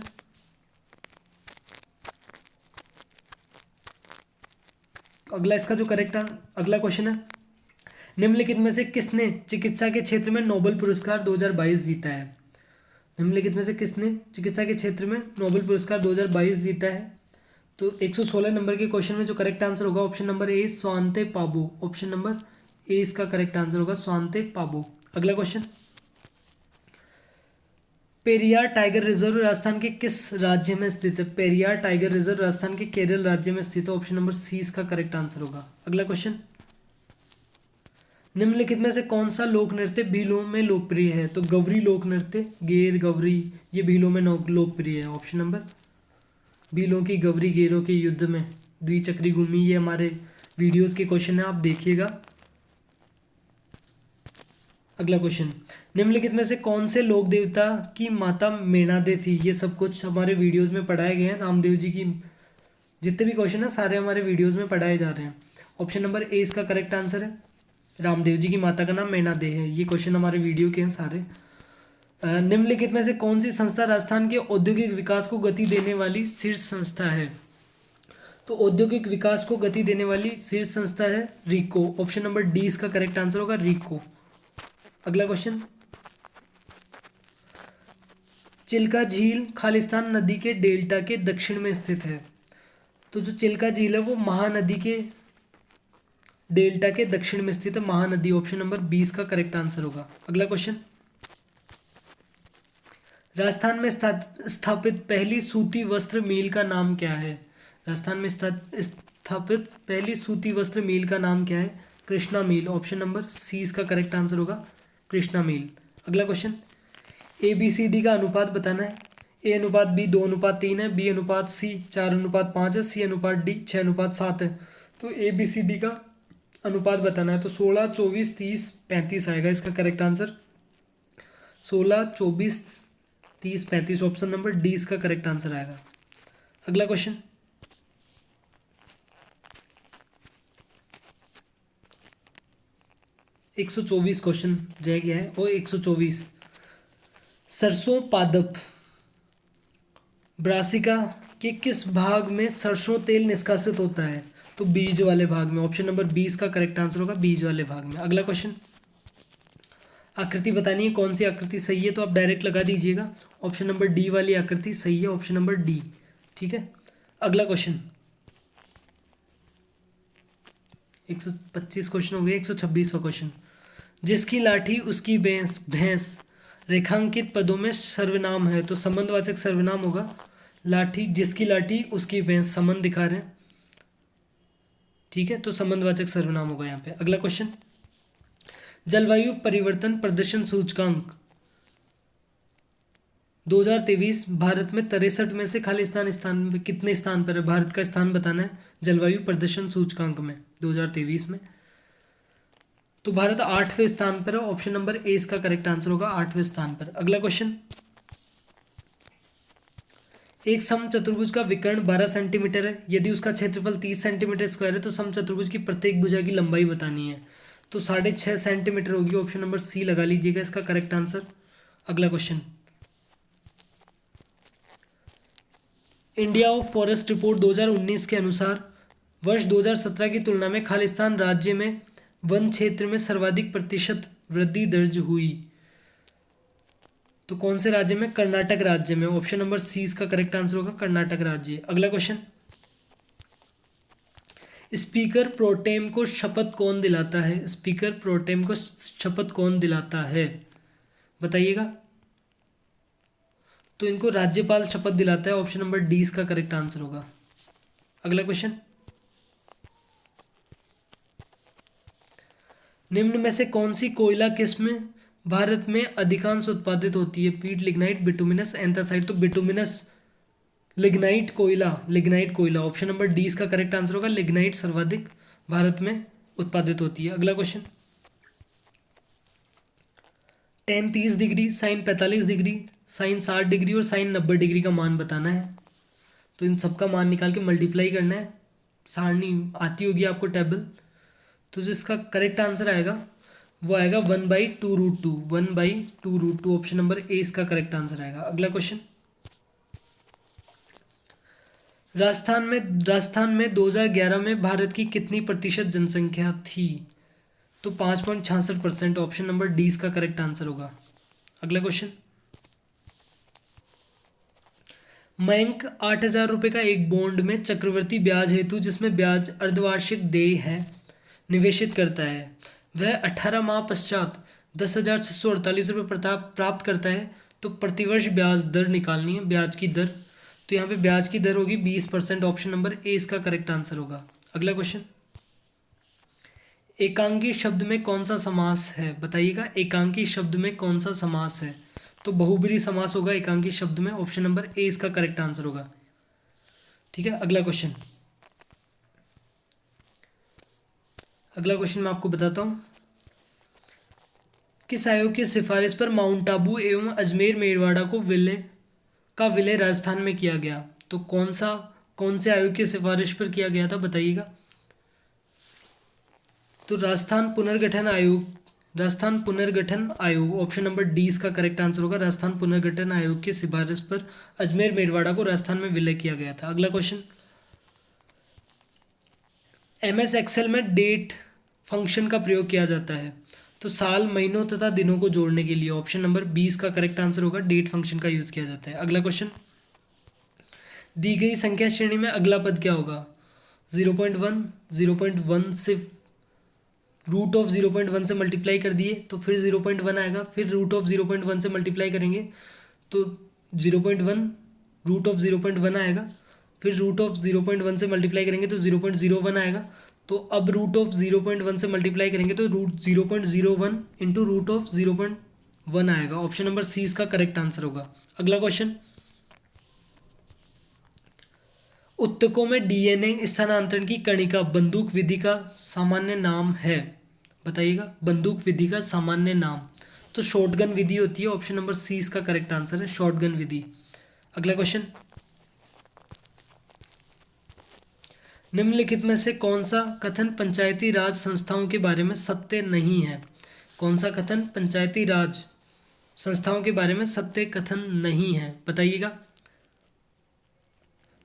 अगला क्वेश्चन है निम्नलिखित में से किसने चिकित्सा के क्षेत्र में नोबेल पुरस्कार 2022 जीता है? निम्नलिखित में से किसने चिकित्सा के क्षेत्र में नोबेल पुरस्कार 2022 जीता है? तो 116 नंबर के क्वेश्चन में जो करेक्ट आंसर होगा ऑप्शन नंबर ए स्वांते पाबो, ऑप्शन नंबर ए इसका करेक्ट आंसर होगा स्वांते पाबो। अगला question, Periyar tiger reserve Rajasthan के किस राज्य में स्थित है? पेरियार टाइगर रिजर्व राजस्थान के केरल राज्य में स्थित है। ऑप्शन नंबर सी इसका करेक्ट आंसर होगा। अगला क्वेश्चन, निम्नलिखित में से कौन सा लोक नृत्य भीलों में लोकप्रिय है? तो गवरी लोक नृत्य, गेर गवरी, ये भीलों में लोकप्रिय है। ऑप्शन नंबर, भीलों की गवरी गेरों के युद्ध में द्विचक्री घूमी, ये हमारे वीडियोस के क्वेश्चन है, आप देखिएगा। अगला क्वेश्चन, निम्नलिखित में से कौन से लोक देवता की माता मेनादे थी? ये सब कुछ हमारे वीडियोस में पढ़ाए गए हैं। रामदेव जी की जितने भी क्वेश्चन है सारे हमारे वीडियोस में पढ़ाए जा रहे हैं। ऑप्शन नंबर ए इसका करेक्ट आंसर है। रामदेव जी की माता का नाम मेनादे है। ये क्वेश्चन हमारे वीडियो के हैं सारे। निम्नलिखित में से कौन सी संस्था राजस्थान के औद्योगिक विकास को गति देने वाली शीर्ष संस्था है? तो औद्योगिक विकास को गति देने वाली शीर्ष संस्था है रीको। ऑप्शन नंबर डी इसका करेक्ट आंसर होगा, रीको। अगला क्वेश्चन, चिल्का झील खालिस्तान नदी के डेल्टा के दक्षिण में स्थित है। तो जो चिल्का झील है वो महानदी के डेल्टा के दक्षिण में स्थित है, महानदी। ऑप्शन नंबर 20 का करेक्ट आंसर होगा। अगला क्वेश्चन, राजस्थान में स्थापित पहली सूती वस्त्र मिल का नाम क्या है? राजस्थान में स्थापित पहली सूती वस्त्र मिल का नाम क्या है? कृष्णा मिल। ऑप्शन नंबर सी इसका करेक्ट आंसर होगा, कृष्णा मिल। अगला क्वेश्चन, ABCD का अनुपात बताना है। A/B 2/3 है, B/C 4/5 है, C/D 6/7 है। तो ABCD का अनुपात बताना है। तो 16, 24, 30, 35 आएगा इसका correct answer. 16, 24, 30, 35, option number D इसका करेक्ट आंसर आएगा। अगला क्वेश्चन, एक 124 क्वेश्चन रह गया है। और 124, सरसों पादप ब्रासिका के किस भाग में सरसों तेल निष्कासित होता है? तो बीज वाले भाग में। ऑप्शन नंबर 20 का करेक्ट आंसर होगा, बीज वाले भाग में। अगला क्वेश्चन, आकृति बतानी है कौन सी आकृति सही है, तो आप डायरेक्ट लगा दीजिएगा। ऑप्शन नंबर डी वाली आकृति सही है, ऑप्शन नंबर डी। ठीक है। अगला क्वेश्चन, 125 क्वेश्चन हो गए। 126वां क्वेश्चन, जिसकी लाठी उसकी भैंस रेखांकित पदों में सर्वनाम है। तो संबंधवाचक सर्वनाम होगा लाठी, जिसकी लाठी उसकी भैंस, संबंध दिखा रहे हैं। ठीक है, तो संबंधवाचक सर्वनाम होगा यहाँ पे। अगला क्वेश्चन, जलवायु परिवर्तन प्रदर्शन सूचकांक 2023 भारत में 63 में से खालिस्तान स्थान में कितने स्थान पर है? भारत का स्थान बताना है जलवायु प्रदर्शन सूचकांक में 2023 में। तो भारत 8वें स्थान पर है, ऑप्शन नंबर ए इसका करेक्ट आंसर होगा, 8वें स्थान पर। अगला क्वेश्चन, एक समचतुर्भुज का विकर्ण 12 सेंटीमीटर है। यदि उसका क्षेत्रफल 30 सेंटीमीटर स्क्वायर है तो समचतुर्भुज की प्रत्येक भुजा की लंबाई बतानी है। तो 6.5 सेंटीमीटर होगी। ऑप्शन नंबर सी लगा लीजिएगा इसका करेक्ट आंसर। अगला question, India of forest report 2019 के अनुसार वर्ष 2017 की तुलना में खालिस्तान राज्य में वन क्षेत्र में सर्वाधिक प्रतिशत वृद्धि दर्ज हुई। तो कौन से राज्य में? कर्नाटक राज्य में। ऑप्शन नंबर सी इसका करेक्ट आंसर होगा, कर्नाटक राज्य। अगला क्वेश्चन, स्पीकर प्रोटेम को शपथ कौन दिलाता है? स्पीकर प्रोटेम को शपथ कौन दिलाता है बताइएगा। तो इनको राज्यपाल शपथ दिलाता है। ऑप्शन नंबर डी इसका करेक्ट आंसर होगा। अगला क्वेश्चन, निम्न में से कौन सी कोयला किस्म भारत में अधिकांश उत्पादित होती है? Peat, lignite, bituminous, anthracite. तो बिटुमिनस लिग्नाइट कोयला। ऑप्शन नंबर डी इसका करेक्ट आंसर होगा। लिग्नाइट सर्वाधिक भारत में उत्पादित होती है। अगला question, tan 30 degree, sine 45 degree, sine 60 degree और साइन 90 डिग्री का मान बताना है। तो इन सबका मान निकाल के मल्टीप्लाई करना है। सारणी आती होगी आपको टेबल। तो जो इसका करेक्ट आंसर आएगा वो आएगा 1/2√2। 1/2√2। ऑप्शन नंबर ए इसका करेक्ट आंसर आएगा। अगला क्वेश्चन, राजस्थान में 2011 में भारत की कितनी प्रतिशत जनसंख्या थी? तो 5.66%। ऑप्शन नंबर डी इसका करेक्ट आंसर होगा। अगला क्वेश्चन, बैंक 8,000 रुपये का एक बॉन्ड में चक्रवृद्धि ब्याज हेतु, जिसमें ब्याज अर्धवार्षिक देय है, निवेशित करता है। वह 18 माह पश्चात 10,648 रुपये प्राप्त करता है। तो प्रतिवर्ष ब्याज दर निकालनी है, ब्याज की दर। तो यहाँ पे ब्याज की दर होगी 20%। ऑप्शन नंबर ए इसका करेक्ट आंसर होगा। अगला क्वेश्चन, एकांकी शब्द में कौन सा समास है बताइएगा। एकांकी शब्द में कौन सा समास है? तो बहुब्रीहि समास होगा एकांकी शब्द में। ऑप्शन नंबर ए इसका करेक्ट आंसर होगा। ठीक है। अगला क्वेश्चन मैं आपको बताता हूं, किस आयोग की सिफारिश पर माउंट आबू एवं अजमेर मेरवाड़ा को विलय राजस्थान में किया गया? तो कौन से आयोग की सिफारिश पर किया गया था बताइएगा। तो राजस्थान पुनर्गठन आयोग। ऑप्शन नंबर डी इसका करेक्ट आंसर होगा। राजस्थान पुनर्गठन आयोग की सिफारिश पर अजमेर मेरवाड़ा को राजस्थान में विलय किया गया था। अगला क्वेश्चन, एमएस एक्सेल में डेट फंक्शन का प्रयोग किया जाता है। तो साल, महीनों तथा दिनों को जोड़ने के लिए। ऑप्शन नंबर बी इसका करेक्ट आंसर होगा। डेट फंक्शन का यूज किया जाता है। अगला क्वेश्चन, दी गई संख्या श्रेणी में अगला पद क्या होगा? 0.1, 0.1 से रूट ऑफ 0.1 से मल्टीप्लाई कर दिए तो फिर 0.1 आएगा। फिर रूट ऑफ 0.1 से मल्टीप्लाई करेंगे तो 0.1 रूट ऑफ 0.1 आएगा। फिर रूट ऑफ 0.1 से मल्टीप्लाई करेंगे तो 0.01 आएगा। तो अब रूट ऑफ 0.1 से मल्टीप्लाई करेंगे तो रूट 0.01 इंटू रूट ऑफ 0.1 आएगा। ऑप्शन नंबर सी इसका करेक्ट आंसर होगा। अगला क्वेश्चन, उत्तकों में डीएनए स्थानांतरण की कणिका बंदूक विधि का सामान्य नाम है बताइएगा। बंदूक विधि का सामान्य नाम। तो शॉटगन विधि होती है। ऑप्शन नंबर सी इसका करेक्ट आंसर है, शॉटगन विधि। अगला क्वेश्चन, निम्नलिखित में से कौन सा कथन पंचायती राज संस्थाओं के बारे में सत्य नहीं है? कौन सा कथन पंचायती राज संस्थाओं के बारे में सत्य कथन नहीं है बताइएगा।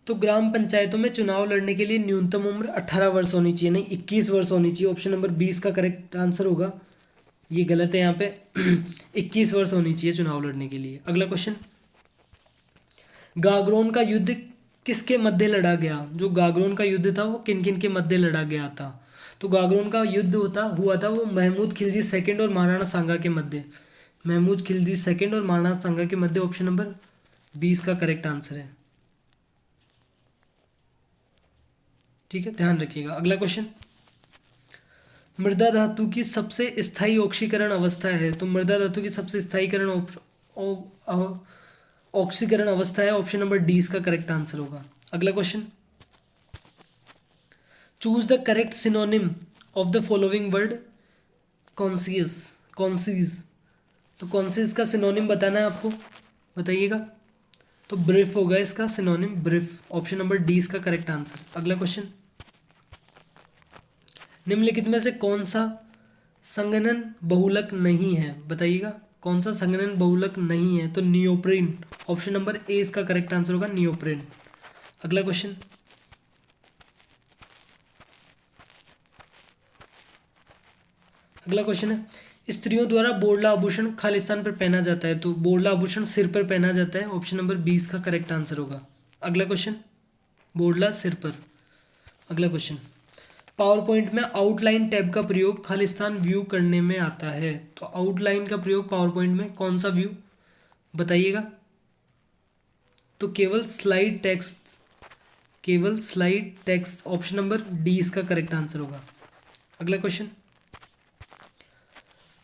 तो ग्राम पंचायतों में चुनाव लड़ने के लिए न्यूनतम उम्र 18 वर्ष होनी चाहिए, नहीं 21 वर्ष होनी चाहिए। ऑप्शन नंबर 20 का करेक्ट आंसर होगा। ये गलत है यहाँ पे 21 वर्ष होनी चाहिए चुनाव लड़ने के लिए। अगला क्वेश्चन, गागरोन का युद्ध किसके मध्य लड़ा गया? जो गागरोन का युद्ध था वो किन किन के मध्य लड़ा गया था? तो गागरोन का युद्ध हुआ था वो महमूद खिलजी सेकंड और महाराणा सांगा के मध्य। महमूद खिलजी सेकंड और महाराणा सांगा के मध्य। ऑप्शन नंबर 20 का करेक्ट आंसर है। ठीक है, ध्यान रखिएगा। अगला क्वेश्चन, मृदा धातु की सबसे स्थायी ऑक्सीकरण अवस्था है। तो मृदा धातु की सबसे स्थायीकरण ऑक्सीकरण अवस्था है। ऑप्शन नंबर डी इसका करेक्ट आंसर होगा। अगला question, choose the correct synonym of the following word concise. तो कॉन्सीज का सिनोनिम बताना है आपको, बताइएगा। तो ब्रीफ होगा इसका synonym, brief. Option number D इसका करेक्ट आंसर। अगला क्वेश्चन, निम्नलिखित में से कौन सा संघनन बहुलक नहीं है, बताइएगा कौन सा संघनन बहुलक नहीं है। तो नियोप्रीन, ऑप्शन नंबर ए इसका करेक्ट आंसर होगा, नियोप्रीन। अगला क्वेश्चन, अगला क्वेश्चन है, स्त्रियों द्वारा बोड़ला आभूषण खालिस्तान पर पहना जाता है। तो बोड़ला आभूषण सिर पर पहना जाता है, ऑप्शन नंबर 20 का करेक्ट आंसर होगा। अगला क्वेश्चन, बोड़ला सिर पर। अगला क्वेश्चन, पावर पॉइंट में आउटलाइन टैब का प्रयोग खालिस्तान व्यू करने में आता है। तो आउटलाइन का प्रयोग पावर पॉइंट में कौन सा व्यू, बताइएगा। तो केवल स्लाइड टेक्स्ट, केवल slide text, option number D इसका करेक्ट आंसर होगा। अगला क्वेश्चन,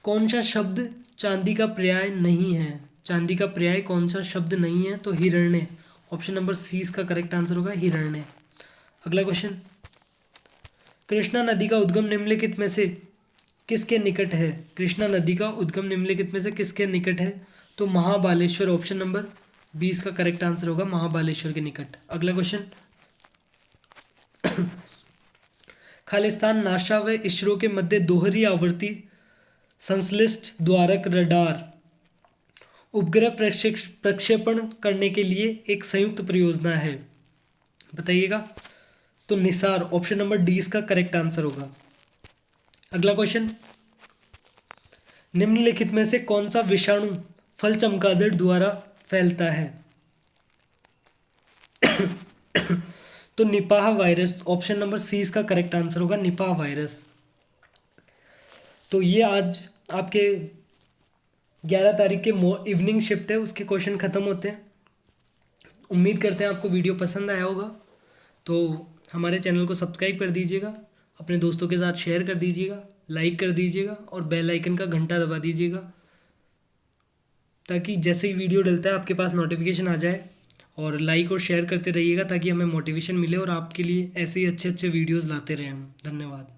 कौन सा शब्द चांदी का पर्याय नहीं है। चांदी का पर्याय कौन सा शब्द नहीं है। तो हिरण्य, ऑप्शन नंबर सी इसका करेक्ट आंसर होगा, हिरण्य। अगला क्वेश्चन, कृष्णा नदी का उद्गम निम्नलिखित में से किसके निकट है। कृष्णा नदी का उद्गम निम्नलिखित में से किसके निकट है। तो महाबालेश्वर, ऑप्शन नंबर 20 का करेक्ट आंसर होगा, महाबालेश्वर के निकट। अगला क्वेश्चन, खालिस्तान नासा व इसरो के मध्य दोहरी आवर्ती संश्लिष्ट द्वारक रडार उपग्रह प्रक्षेपण करने के लिए एक संयुक्त परियोजना है, बताइएगा। तो निसार, ऑप्शन नंबर डी इसका करेक्ट आंसर होगा। अगला क्वेश्चन, निम्नलिखित में से कौन सा विषाणु फल चमगादड़ द्वारा फैलता है। तो Nipah virus, option number C इसका करेक्ट आंसर होगा, निपाह वायरस। तो ये आज आपके 11 तारीख के इवनिंग शिफ्ट है, उसके क्वेश्चन ख़त्म होते हैं। उम्मीद करते हैं आपको वीडियो पसंद आया होगा। तो हमारे चैनल को सब्सक्राइब कर दीजिएगा, अपने दोस्तों के साथ शेयर कर दीजिएगा, लाइक कर दीजिएगा और बेल आइकन का घंटा दबा दीजिएगा, ताकि जैसे ही वीडियो डलता है आपके पास नोटिफिकेशन आ जाए। और लाइक और शेयर करते रहिएगा ताकि हमें मोटिवेशन मिले और आपके लिए ऐसे ही अच्छे अच्छे वीडियोज़ लाते रहें हम। धन्यवाद।